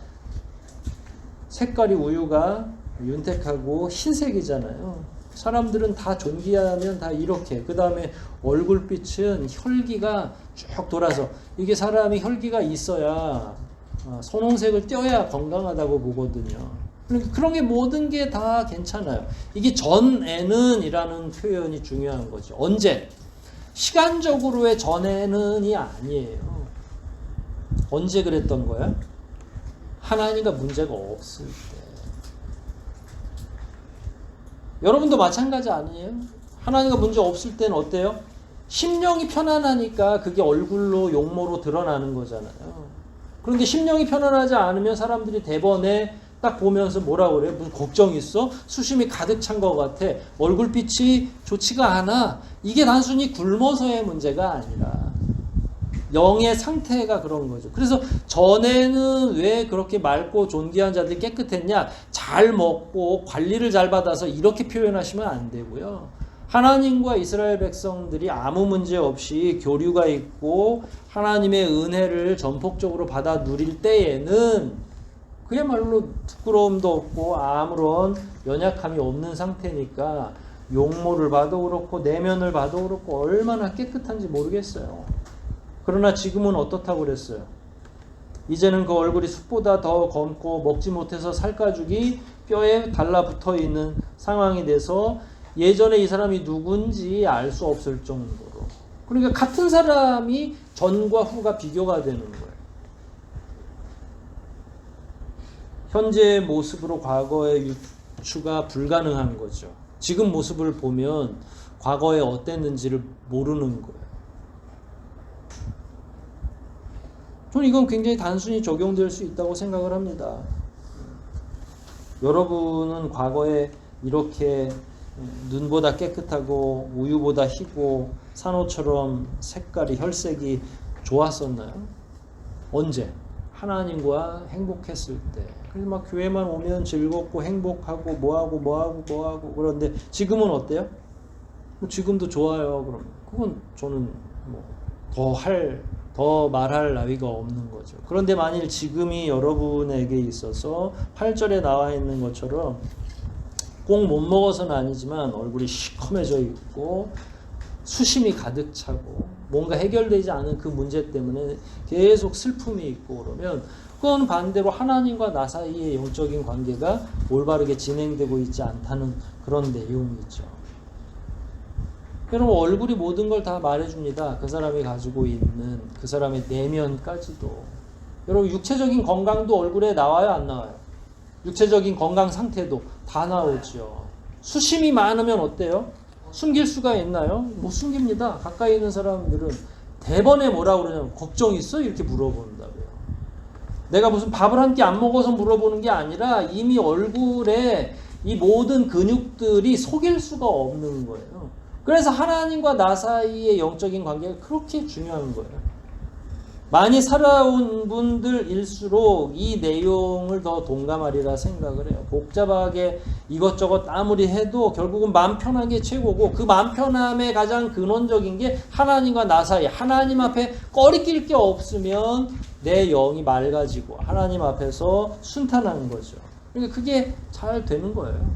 Speaker 1: 색깔이 우유가 윤택하고 흰색이잖아요. 사람들은 다 존귀하면 다 이렇게. 그 다음에 얼굴빛은 혈기가 쭉 돌아서, 이게 사람이 혈기가 있어야 선홍색을 띄어야 건강하다고 보거든요. 그러니까 그런 게 모든 게 다 괜찮아요. 이게 전에는 이라는 표현이 중요한 거죠. 언제? 시간적으로의 전에는이 아니에요. 언제 그랬던 거야? 하나님과 문제가 없을 때. 여러분도 마찬가지 아니에요? 하나님과 문제 없을 때는 어때요? 심령이 편안하니까 그게 얼굴로 용모로 드러나는 거잖아요. 그런데 심령이 편안하지 않으면 사람들이 대번에 딱 보면서 뭐라 그래요? 무슨 걱정 있어? 수심이 가득 찬 것 같아. 얼굴빛이 좋지가 않아. 이게 단순히 굶어서의 문제가 아니라 영의 상태가 그런 거죠. 그래서 전에는 왜 그렇게 맑고 존귀한 자들이 깨끗했냐? 잘 먹고 관리를 잘 받아서 이렇게 표현하시면 안 되고요. 하나님과 이스라엘 백성들이 아무 문제 없이 교류가 있고 하나님의 은혜를 전폭적으로 받아 누릴 때에는 그야말로 부끄러움도 없고 아무런 연약함이 없는 상태니까 용모를 봐도 그렇고 내면을 봐도 그렇고 얼마나 깨끗한지 모르겠어요. 그러나 지금은 어떻다고 그랬어요? 이제는 그 얼굴이 숯보다 더 검고 먹지 못해서 살가죽이 뼈에 달라붙어 있는 상황이 돼서 예전에 이 사람이 누군지 알 수 없을 정도로. 그러니까 같은 사람이 전과 후가 비교가 되는 거예요. 현재의 모습으로 과거의 유추가 불가능한 거죠. 지금 모습을 보면 과거에 어땠는지를 모르는 거예요. 저는 이건 굉장히 단순히 적용될 수 있다고 생각을 합니다. 여러분은 과거에 이렇게 눈보다 깨끗하고 우유보다 희고 산호처럼 색깔이 혈색이 좋았었나요? 언제? 하나님과 행복했을 때. 그래서 막 교회만 오면 즐겁고 행복하고 뭐하고 그런데 지금은 어때요? 지금도 좋아요. 그럼 그건 저는 더 말할 나위가 없는 거죠. 그런데 만일 지금이 여러분에게 있어서 8절에 나와 있는 것처럼 꼭 못 먹어서는 아니지만 얼굴이 시커매져 있고 수심이 가득 차고 뭔가 해결되지 않은 그 문제 때문에 계속 슬픔이 있고 그러면 그건 반대로 하나님과 나 사이의 영적인 관계가 올바르게 진행되고 있지 않다는 그런 내용이죠. 여러분 얼굴이 모든 걸 다 말해줍니다. 그 사람이 가지고 있는 그 사람의 내면까지도. 여러분 육체적인 건강도 얼굴에 나와요, 안 나와요? 육체적인 건강 상태도 다 나오죠. 수심이 많으면 어때요? 숨길 수가 있나요? 못 숨깁니다. 가까이 있는 사람들은 대번에 뭐라고 그러냐면 걱정 있어? 이렇게 물어본다고요. 내가 무슨 밥을 한 끼 안 먹어서 물어보는 게 아니라 이미 얼굴에 이 모든 근육들이 속일 수가 없는 거예요. 그래서 하나님과 나 사이의 영적인 관계가 그렇게 중요한 거예요. 많이 살아온 분들일수록 이 내용을 더 동감하리라 생각을 해요. 복잡하게 이것저것 아무리 해도 결국은 마음 편한 게 최고고 그 마음 편함의 가장 근원적인 게 하나님과 나 사이. 하나님 앞에 꺼리낄 게 없으면 내 영이 맑아지고 하나님 앞에서 순탄한 거죠. 그러니까 그게 잘 되는 거예요.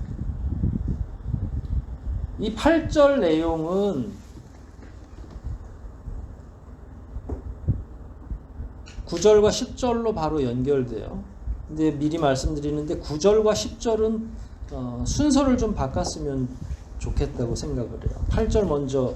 Speaker 1: 이 8절 내용은 9절과 10절로 바로 연결돼요. 근데 미리 말씀드리는데 9절과 10절은 순서를 좀 바꿨으면 좋겠다고 생각을 해요. 8절 먼저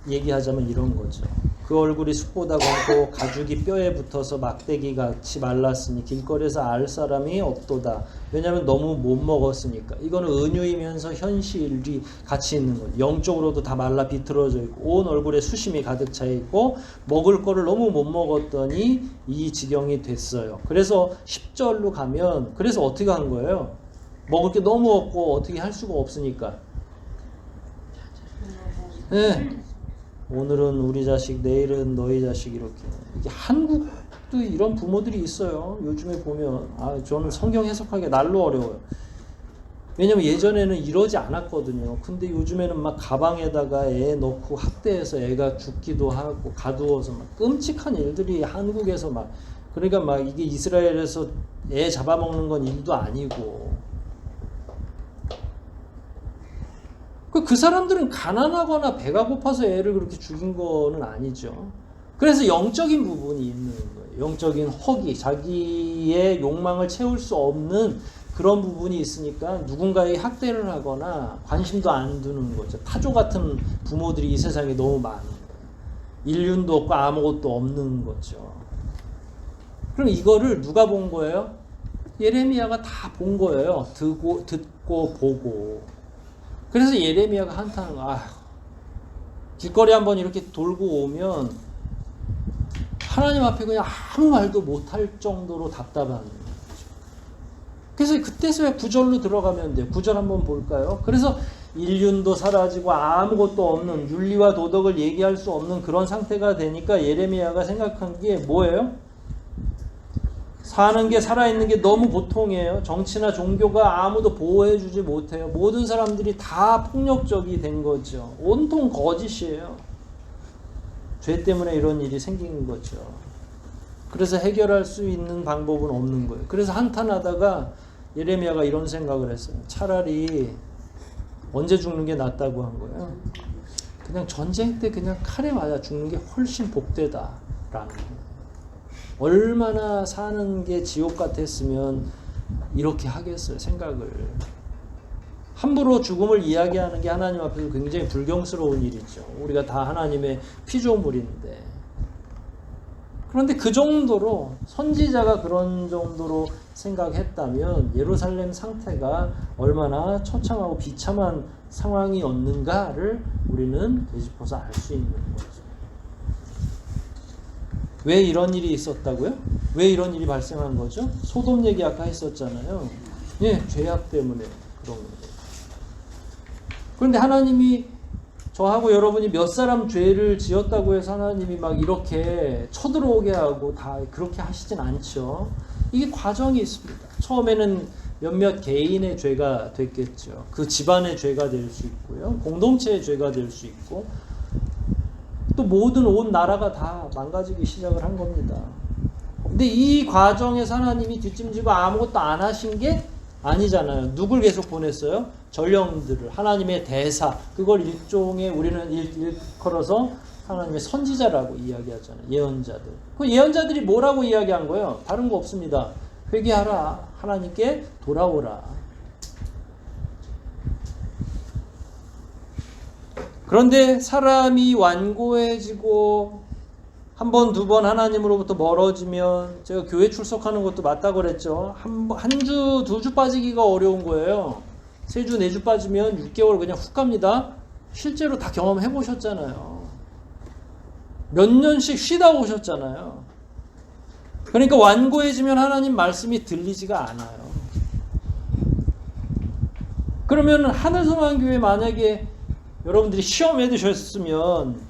Speaker 1: 얘기하자면 이런 거죠. 그 얼굴이 숯보다 검고 가죽이 뼈에 붙어서 막대기같이 말랐으니 길거리에서 알 사람이 없도다. 왜냐하면 너무 못 먹었으니까. 이거는 은유이면서 현실이 같이 있는 거예요. 영적으로도 다 말라 비틀어져 있고 온 얼굴에 수심이 가득 차 있고 먹을 거를 너무 못 먹었더니 이 지경이 됐어요. 그래서 10절로 가면 그래서 어떻게 한 거예요? 먹을 게 너무 없고 어떻게 할 수가 없으니까. 네. 오늘은 우리 자식, 내일은 너희 자식 이렇게. 이게 한국도 이런 부모들이 있어요. 요즘에 보면 저는 성경 해석하기가 날로 어려워요. 왜냐면 예전에는 이러지 않았거든요. 근데 요즘에는 막 가방에다가 애 넣고 학대해서 애가 죽기도 하고 가두어서 막 끔찍한 일들이 한국에서 막 그러니까 막 이게 이스라엘에서 애 잡아먹는 건 일도 아니고. 그 사람들은 가난하거나 배가 고파서 애를 그렇게 죽인 거는 아니죠. 그래서 영적인 부분이 있는 거예요. 영적인 허기, 자기의 욕망을 채울 수 없는 그런 부분이 있으니까 누군가에게 학대를 하거나 관심도 안 두는 거죠. 타조 같은 부모들이 이 세상에 너무 많은 거예요. 인륜도 없고 아무것도 없는 거죠. 그럼 이거를 누가 본 거예요? 예레미야가 다 본 거예요. 듣고 보고. 그래서 예레미야가 한탄한 거, 길거리 한번 이렇게 돌고 오면 하나님 앞에 그냥 아무 말도 못할 정도로 답답한 거죠. 그래서 그때서야 9절로 들어가면 돼요. 9절 한번 볼까요? 그래서 인륜도 사라지고 아무것도 없는 윤리와 도덕을 얘기할 수 없는 그런 상태가 되니까 예레미야가 생각한 게 뭐예요? 사는 게 살아있는 게 너무 고통이에요. 정치나 종교가 아무도 보호해주지 못해요. 모든 사람들이 다 폭력적이 된 거죠. 온통 거짓이에요. 죄 때문에 이런 일이 생긴 거죠. 그래서 해결할 수 있는 방법은 없는 거예요. 그래서 한탄하다가 예레미야가 이런 생각을 했어요. 차라리 언제 죽는 게 낫다고 한 거예요. 그냥 전쟁 때 그냥 칼에 맞아 죽는 게 훨씬 복되다라는 거예요. 얼마나 사는 게 지옥 같았으면 이렇게 하겠어요, 생각을. 함부로 죽음을 이야기하는 게 하나님 앞에서 굉장히 불경스러운 일이죠. 우리가 다 하나님의 피조물인데. 그런데 그 정도로 선지자가 그런 정도로 생각했다면 예루살렘 상태가 얼마나 처참하고 비참한 상황이었는가를 우리는 되짚어서 알 수 있는 거죠. 왜 이런 일이 있었다고요? 왜 이런 일이 발생한 거죠? 소돔 얘기 아까 했었잖아요. 예, 죄악 때문에 그런 거예요. 그런데 하나님이 저하고 여러분이 몇 사람 죄를 지었다고 해서 하나님이 막 이렇게 쳐들어오게 하고 다 그렇게 하시진 않죠. 이게 과정이 있습니다. 처음에는 몇몇 개인의 죄가 됐겠죠. 그 집안의 죄가 될 수 있고요. 공동체의 죄가 될 수 있고 또 모든 온 나라가 다 망가지기 시작을 한 겁니다. 근데 이 과정에서 하나님이 뒷짐지고 아무것도 안 하신 게 아니잖아요. 누굴 계속 보냈어요? 전령들을, 하나님의 대사, 그걸 일종의 우리는 일컬어서 하나님의 선지자라고 이야기하잖아요. 예언자들. 그 예언자들이 뭐라고 이야기한 거예요? 다른 거 없습니다. 회개하라, 하나님께 돌아오라. 그런데 사람이 완고해지고 한 번, 두 번 하나님으로부터 멀어지면, 제가 교회 출석하는 것도 맞다고 그랬죠. 한 주, 두 주 빠지기가 어려운 거예요. 세 주, 네 주 빠지면 6개월 그냥 훅 갑니다. 실제로 다 경험해 보셨잖아요. 몇 년씩 쉬다 오셨잖아요. 그러니까 완고해지면 하나님 말씀이 들리지가 않아요. 그러면 하늘소망교회 만약에 여러분들이 시험해 두셨으면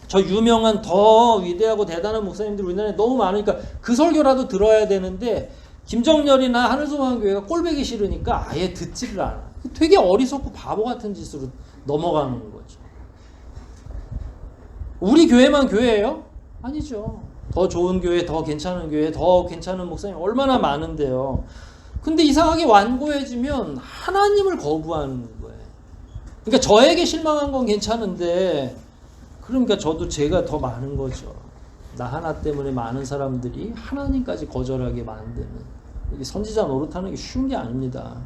Speaker 1: 저 유명한 더 위대하고 대단한 목사님들 우리나라에 너무 많으니까 그 설교라도 들어야 되는데 김정렬이나 하늘소망교회가 꼴보기 싫으니까 아예 듣지를 않아. 되게 어리석고 바보 같은 짓으로 넘어가는 거죠. 우리 교회만 교회예요? 아니죠. 더 좋은 교회, 더 괜찮은 교회, 더 괜찮은 목사님 얼마나 많은데요. 근데 이상하게 완고해지면 하나님을 거부하는 거예요. 그러니까 저에게 실망한 건 괜찮은데 그러니까 저도 죄가 더 많은 거죠. 나 하나 때문에 많은 사람들이 하나님까지 거절하게 만드는, 이게 선지자 노릇하는 게 쉬운 게 아닙니다.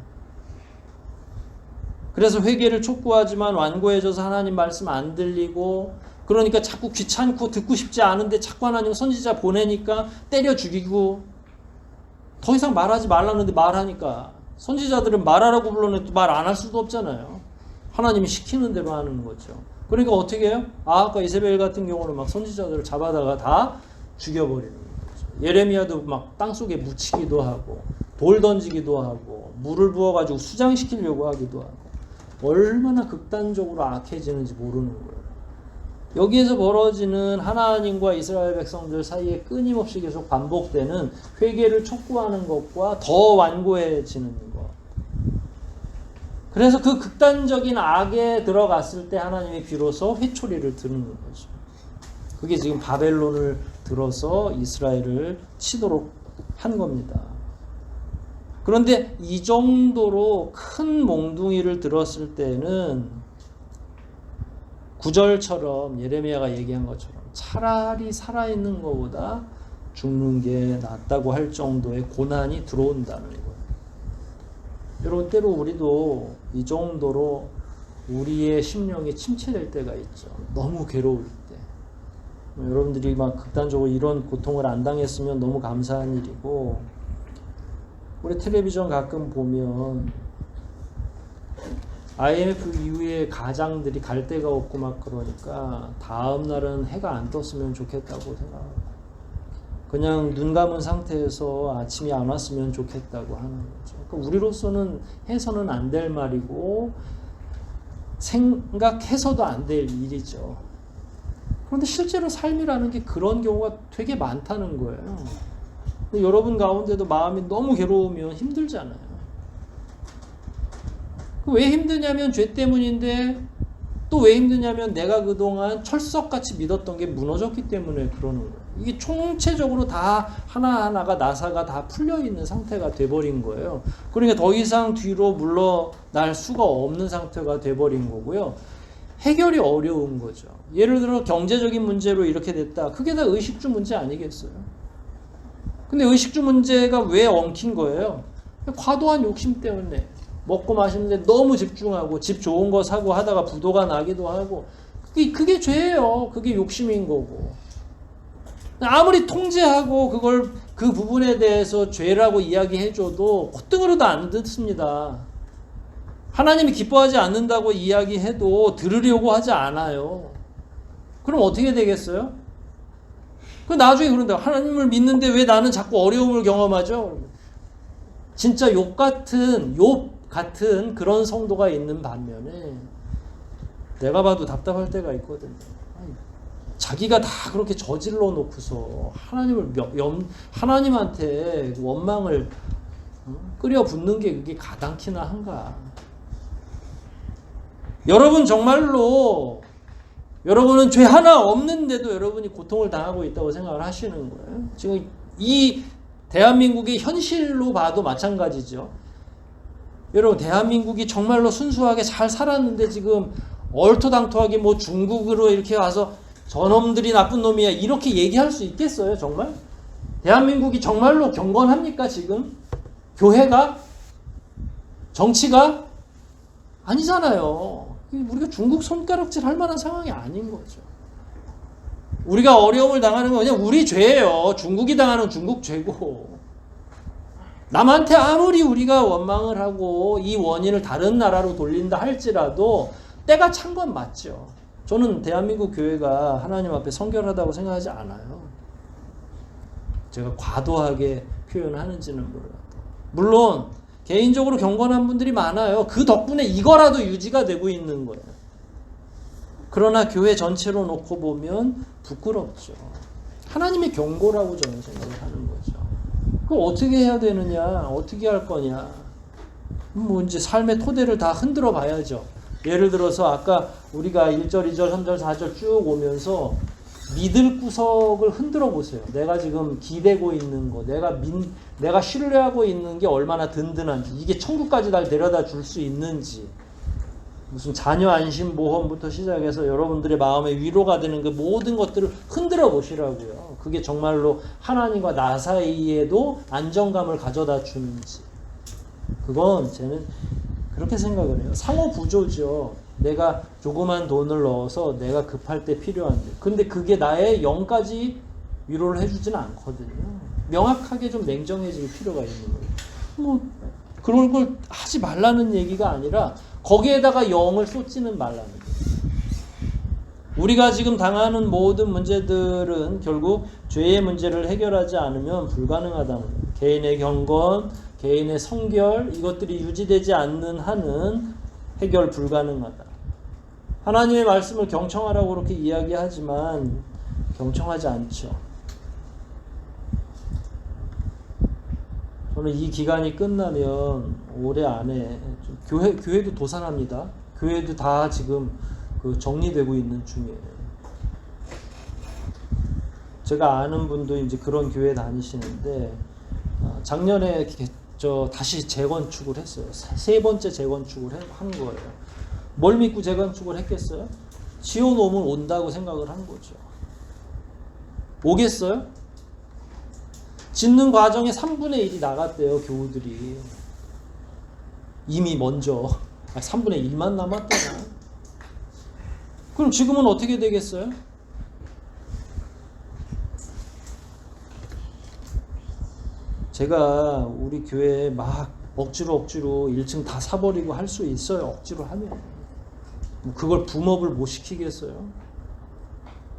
Speaker 1: 그래서 회개를 촉구하지만 완고해져서 하나님 말씀 안 들리고, 그러니까 자꾸 귀찮고 듣고 싶지 않은데 자꾸 하나님 선지자 보내니까 때려 죽이고, 더 이상 말하지 말라는데 말하니까, 선지자들은 말하라고 불러내도 말 안 할 수도 없잖아요. 하나님이 시키는 대로 하는 거죠. 그러니까 어떻게 해요? 아까 이세벨 같은 경우는 막 선지자들을 잡아다가 다 죽여버리는 거죠. 예레미야도 막 땅속에 묻히기도 하고 돌 던지기도 하고 물을 부어가지고 수장시키려고 하기도 하고, 얼마나 극단적으로 악해지는지 모르는 거예요. 여기에서 벌어지는 하나님과 이스라엘 백성들 사이에 끊임없이 계속 반복되는 회개를 촉구하는 것과 더 완고해지는 것. 그래서 그 극단적인 악에 들어갔을 때 하나님이 비로소 회초리를 드는 거죠. 그게 지금 바벨론을 들어서 이스라엘을 치도록 한 겁니다. 그런데 이 정도로 큰 몽둥이를 들었을 때는 9절처럼 예레미야가 얘기한 것처럼 차라리 살아있는 것보다 죽는 게 낫다고 할 정도의 고난이 들어온다는 거예요. 여러분, 때로 우리도 이 정도로 우리의 심령이 침체될 때가 있죠. 너무 괴로울 때. 여러분들이 막 극단적으로 이런 고통을 안 당했으면 너무 감사한 일이고, 우리 텔레비전 가끔 보면 IMF 이후에 가장들이 갈 데가 없고 막 그러니까 다음 날은 해가 안 떴으면 좋겠다고 생각하고, 그냥 눈 감은 상태에서 아침이 안 왔으면 좋겠다고 하는 거죠. 그러니까 우리로서는 해서는 안 될 말이고 생각해서도 안 될 일이죠. 그런데 실제로 삶이라는 게 그런 경우가 되게 많다는 거예요. 근데 여러분 가운데도 마음이 너무 괴로우면 힘들잖아요. 왜 힘드냐면 죄 때문인데, 또 왜 힘드냐면 내가 그동안 철석같이 믿었던 게 무너졌기 때문에 그러는 거예요. 이게 총체적으로 다 하나하나가 나사가 다 풀려있는 상태가 돼버린 거예요. 그러니까 더 이상 뒤로 물러날 수가 없는 상태가 돼버린 거고요. 해결이 어려운 거죠. 예를 들어 경제적인 문제로 이렇게 됐다. 그게 다 의식주 문제 아니겠어요? 근데 의식주 문제가 왜 엉킨 거예요? 과도한 욕심 때문에. 먹고 마시는데 너무 집중하고 집 좋은 거 사고 하다가 부도가 나기도 하고, 그게 죄예요. 그게 욕심인 거고. 아무리 통제하고 그걸 그 부분에 대해서 죄라고 이야기해줘도 콧등으로도 안 듣습니다. 하나님이 기뻐하지 않는다고 이야기해도 들으려고 하지 않아요. 그럼 어떻게 되겠어요? 그 나중에 그런다. 하나님을 믿는데 왜 나는 자꾸 어려움을 경험하죠? 진짜 욥 같은 그런 성도가 있는 반면에 내가 봐도 답답할 때가 있거든요. 자기가 다 그렇게 저질러 놓고서 하나님한테 원망을 끓여 붓는 게 그게 가당키나 한가? 여러분 정말로 여러분은 죄 하나 없는데도 여러분이 고통을 당하고 있다고 생각을 하시는 거예요. 지금 이 대한민국의 현실로 봐도 마찬가지죠. 여러분 대한민국이 정말로 순수하게 잘 살았는데 지금 얼토당토하게 뭐 중국으로 이렇게 와서 저놈들이 나쁜 놈이야 이렇게 얘기할 수 있겠어요 정말? 대한민국이 정말로 경건합니까 지금? 교회가? 정치가? 아니잖아요. 우리가 중국 손가락질 할 만한 상황이 아닌 거죠. 우리가 어려움을 당하는 건 그냥 우리 죄예요. 중국이 당하는 중국 죄고. 남한테 아무리 우리가 원망을 하고 이 원인을 다른 나라로 돌린다 할지라도 때가 찬 건 맞죠. 저는 대한민국 교회가 하나님 앞에 성결하다고 생각하지 않아요. 제가 과도하게 표현하는지는 몰라도. 물론 개인적으로 경건한 분들이 많아요. 그 덕분에 이거라도 유지가 되고 있는 거예요. 그러나 교회 전체로 놓고 보면 부끄럽죠. 하나님의 경고라고 저는 생각을 하는 거죠. 그걸 어떻게 해야 되느냐, 어떻게 할 거냐. 뭐 이제 삶의 토대를 다 흔들어 봐야죠. 예를 들어서 아까 우리가 1절, 2절, 3절, 4절 쭉 오면서 믿을 구석을 흔들어 보세요. 내가 지금 기대고 있는 거, 내가 신뢰하고 있는 게 얼마나 든든한지, 이게 천국까지 날 데려다 줄 수 있는지, 무슨 자녀 안심 보험부터 시작해서 여러분들의 마음에 위로가 되는 그 모든 것들을 흔들어 보시라고요. 그게 정말로 하나님과 나 사이에도 안정감을 가져다 주는지. 그건 저는 그렇게 생각을 해요. 상호 부조죠. 내가 조그만 돈을 넣어서 내가 급할 때 필요한데. 근데 그게 나의 영까지 위로를 해주지는 않거든요. 명확하게 좀 냉정해질 필요가 있는 거예요. 뭐 그런 걸 하지 말라는 얘기가 아니라 거기에다가 영을 쏟지는 말라는 거예요. 우리가 지금 당하는 모든 문제들은 결국 죄의 문제를 해결하지 않으면 불가능하다는 거예요. 개인의 경건, 개인의 성결, 이것들이 유지되지 않는 한은 해결 불가능하다. 하나님의 말씀을 경청하라고 그렇게 이야기하지만 경청하지 않죠. 저는 이 기간이 끝나면 올해 안에 교회도 도산합니다. 교회도 다 지금 정리되고 있는 중이에요. 제가 아는 분도 이제 그런 교회 다니시는데 작년에 다시 재건축을 했어요. 세 번째 재건축을 한 거예요. 뭘 믿고 재건축을 했겠어요? 지어놓으면 온다고 생각을 한 거죠. 오겠어요? 짓는 과정에 3분의 1이 나갔대요, 교우들이. 이미 먼저. 3분의 1만 남았대나. 그럼 지금은 어떻게 되겠어요? 제가 우리 교회에 막 억지로 1층 다 사버리고 할 수 있어요. 억지로 하면. 그걸 붐업을 못 시키겠어요.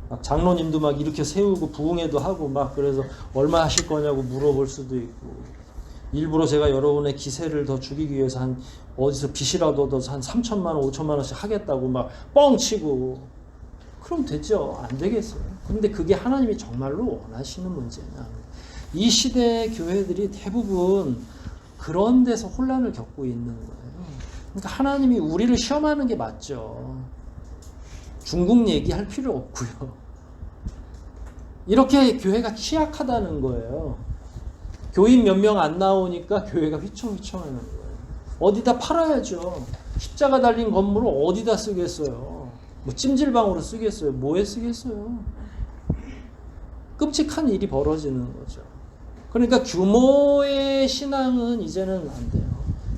Speaker 1: 막 장로님도 막 이렇게 세우고 부흥회도 하고 막 그래서 얼마 하실 거냐고 물어볼 수도 있고, 일부러 제가 여러분의 기세를 더 죽이기 위해서 한 어디서 빚이라도 얻어서 한 3천만 원, 5천만 원씩 하겠다고 막 뻥치고 그럼 되죠. 안 되겠어요. 근데 그게 하나님이 정말로 원하시는 문제냐. 이 시대의 교회들이 대부분 그런 데서 혼란을 겪고 있는 거예요. 그러니까 하나님이 우리를 시험하는 게 맞죠. 중국 얘기할 필요 없고요. 이렇게 교회가 취약하다는 거예요. 교인 몇 명 안 나오니까 교회가 휘청휘청하는 거예요. 어디다 팔아야죠. 십자가 달린 건물을 어디다 쓰겠어요. 뭐 찜질방으로 쓰겠어요. 뭐에 쓰겠어요. 끔찍한 일이 벌어지는 거죠. 그러니까 규모의 신앙은 이제는 안 돼요.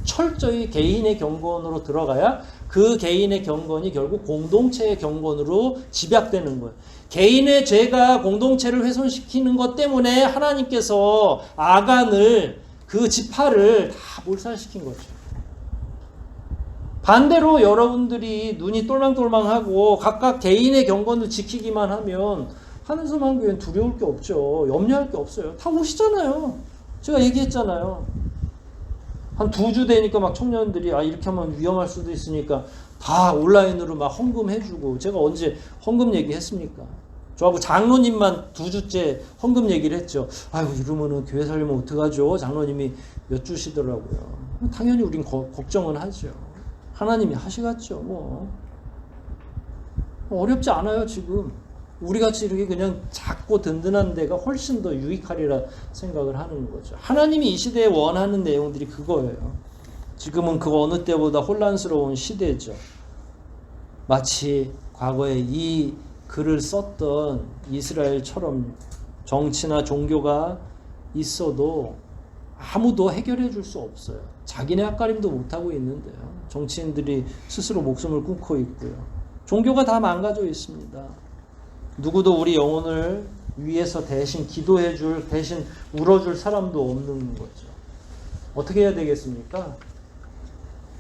Speaker 1: 철저히 개인의 경건으로 들어가야 그 개인의 경건이 결국 공동체의 경건으로 집약되는 거예요. 개인의 죄가 공동체를 훼손시키는 것 때문에 하나님께서 아간을 그 지파를 다 몰살시킨 거죠. 반대로 여러분들이 눈이 똘망똘망하고 각각 개인의 경건을 지키기만 하면 하늘소망교회는 두려울 게 없죠. 염려할 게 없어요. 다 오시잖아요. 제가 얘기했잖아요. 한 2주 되니까 막 청년들이 이렇게 하면 위험할 수도 있으니까 다 온라인으로 막 헌금해주고, 제가 언제 헌금 얘기했습니까? 저하고 장로님만 2주째 헌금 얘기를 했죠. 아이고 이러면은 교회 살려면 어떡하죠? 장로님이 몇 주시더라고요. 당연히 우린 걱정은 하죠. 하나님이 하시겠죠. 뭐 어렵지 않아요. 지금 우리같이 이렇게 그냥 작고 든든한 데가 훨씬 더 유익하리라 생각을 하는 거죠. 하나님이 이 시대에 원하는 내용들이 그거예요. 지금은 그 어느 때보다 혼란스러운 시대죠. 마치 과거에 이 글을 썼던 이스라엘처럼 정치나 종교가 있어도 아무도 해결해 줄 수 없어요. 자기네 앞가림도 못하고 있는데요. 정치인들이 스스로 목숨을 끊고 있고요. 종교가 다 망가져 있습니다. 누구도 우리 영혼을 위해서 대신 기도해 줄, 대신 울어줄 사람도 없는 거죠. 어떻게 해야 되겠습니까?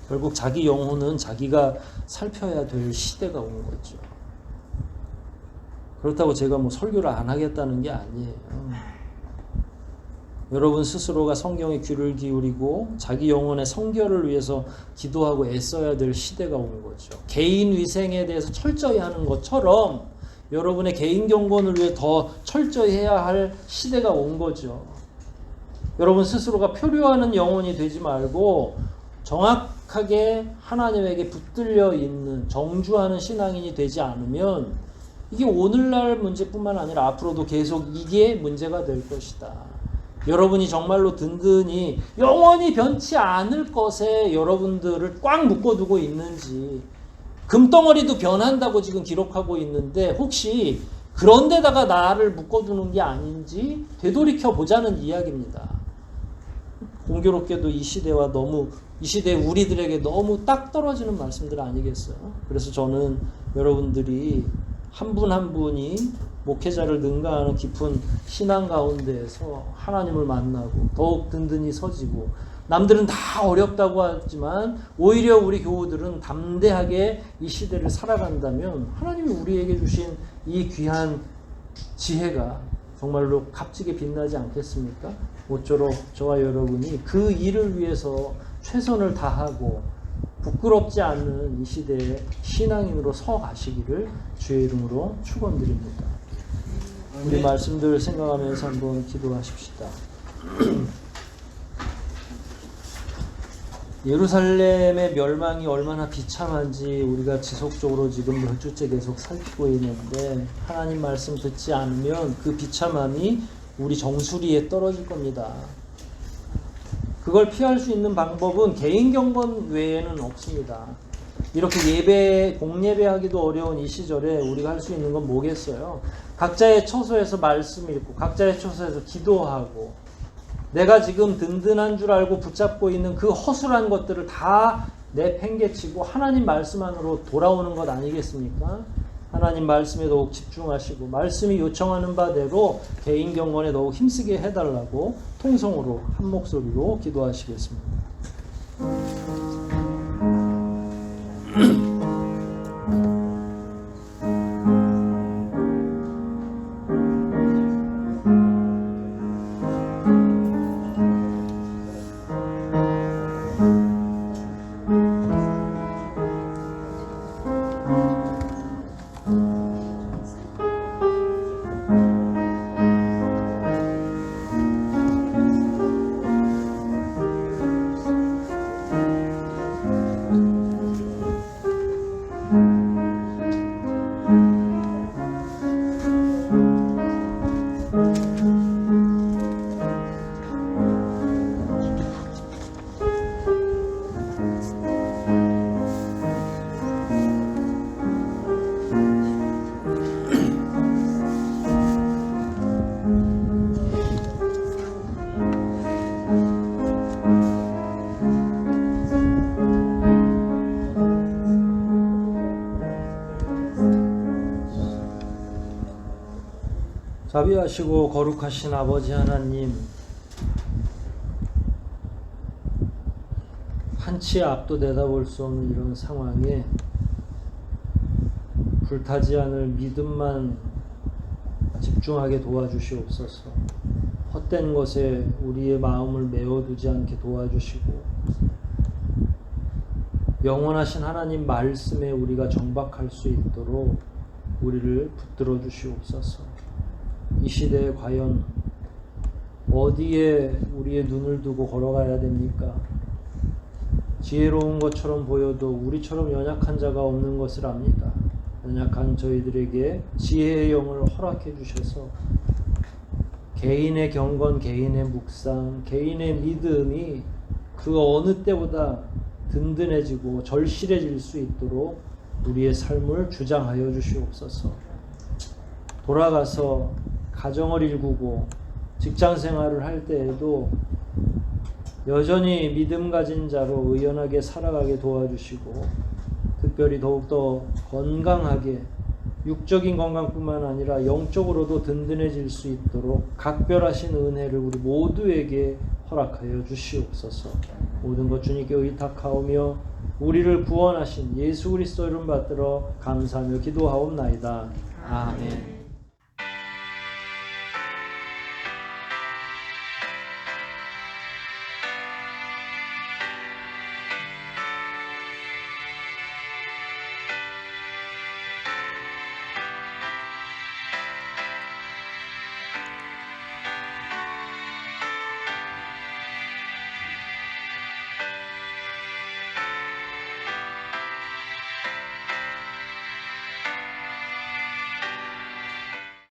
Speaker 1: 결국 자기 영혼은 자기가 살펴야 될 시대가 온 거죠. 그렇다고 제가 뭐 설교를 안 하겠다는 게 아니에요. 여러분 스스로가 성경에 귀를 기울이고 자기 영혼의 성결을 위해서 기도하고 애써야 될 시대가 온 거죠. 개인 위생에 대해서 철저히 하는 것처럼 여러분의 개인 경건을 위해 더 철저히 해야 할 시대가 온 거죠. 여러분 스스로가 표류하는 영혼이 되지 말고 정확하게 하나님에게 붙들려 있는 정주하는 신앙인이 되지 않으면 이게 오늘날 문제뿐만 아니라 앞으로도 계속 이게 문제가 될 것이다. 여러분이 정말로 든든히 영원히 변치 않을 것에 여러분들을 꽉 묶어두고 있는지, 금덩어리도 변한다고 지금 기록하고 있는데 혹시 그런 데다가 나를 묶어두는 게 아닌지 되돌이켜 보자는 이야기입니다. 공교롭게도 이 시대와 이 시대 우리들에게 너무 딱 떨어지는 말씀들 아니겠어요? 그래서 저는 여러분들이 한 분 한 분이 목회자를 능가하는 깊은 신앙 가운데에서 하나님을 만나고 더욱 든든히 서지고, 남들은 다 어렵다고 하지만 오히려 우리 교우들은 담대하게 이 시대를 살아간다면 하나님이 우리에게 주신 이 귀한 지혜가 정말로 값지게 빛나지 않겠습니까? 모쪼록 저와 여러분이 그 일을 위해서 최선을 다하고 부끄럽지 않는 이 시대의 신앙인으로 서 가시기를 주의 이름으로 축원드립니다. 우리 말씀들 생각하면서 한번 기도하십시다. 예루살렘의 멸망이 얼마나 비참한지 우리가 지속적으로 지금 몇 주째 계속 살피고 있는데, 하나님 말씀 듣지 않으면 그 비참함이 우리 정수리에 떨어질 겁니다. 그걸 피할 수 있는 방법은 개인 경건 외에는 없습니다. 이렇게 공예배하기도 어려운 이 시절에 우리가 할 수 있는 건 뭐겠어요? 각자의 처소에서 말씀 읽고 각자의 처소에서 기도하고, 내가 지금 든든한 줄 알고 붙잡고 있는 그 허술한 것들을 다 내팽개치고 하나님 말씀 안으로 돌아오는 것 아니겠습니까? 하나님 말씀에 더욱 집중하시고 말씀이 요청하는 바대로 개인 경건에 더욱 힘쓰게 해달라고 통성으로 한 목소리로 기도하시겠습니다. 자비하시고 거룩하신 아버지 하나님, 한치의 앞도 내다볼 수 없는 이런 상황에 불타지 않을 믿음만 집중하게 도와주시옵소서. 헛된 것에 우리의 마음을 메워두지 않게 도와주시고, 영원하신 하나님 말씀에 우리가 정박할 수 있도록 우리를 붙들어 주시옵소서. 이 시대에 과연 어디에 우리의 눈을 두고 걸어가야 됩니까? 지혜로운 것처럼 보여도 우리처럼 연약한 자가 없는 것을 압니다. 연약한 저희들에게 지혜의 영을 허락해 주셔서 개인의 경건, 개인의 묵상, 개인의 믿음이 그 어느 때보다 든든해지고 절실해질 수 있도록 우리의 삶을 주장하여 주시옵소서. 돌아가서 가정을 일구고 직장 생활을 할 때에도 여전히 믿음 가진 자로 의연하게 살아가게 도와주시고, 특별히 더욱더 건강하게, 육적인 건강뿐만 아니라 영적으로도 든든해질 수 있도록 각별하신 은혜를 우리 모두에게 허락하여 주시옵소서. 모든 것 주님께 의탁하오며 우리를 구원하신 예수 그리스도 이름 받들어 감사하며 기도하옵나이다. 아멘.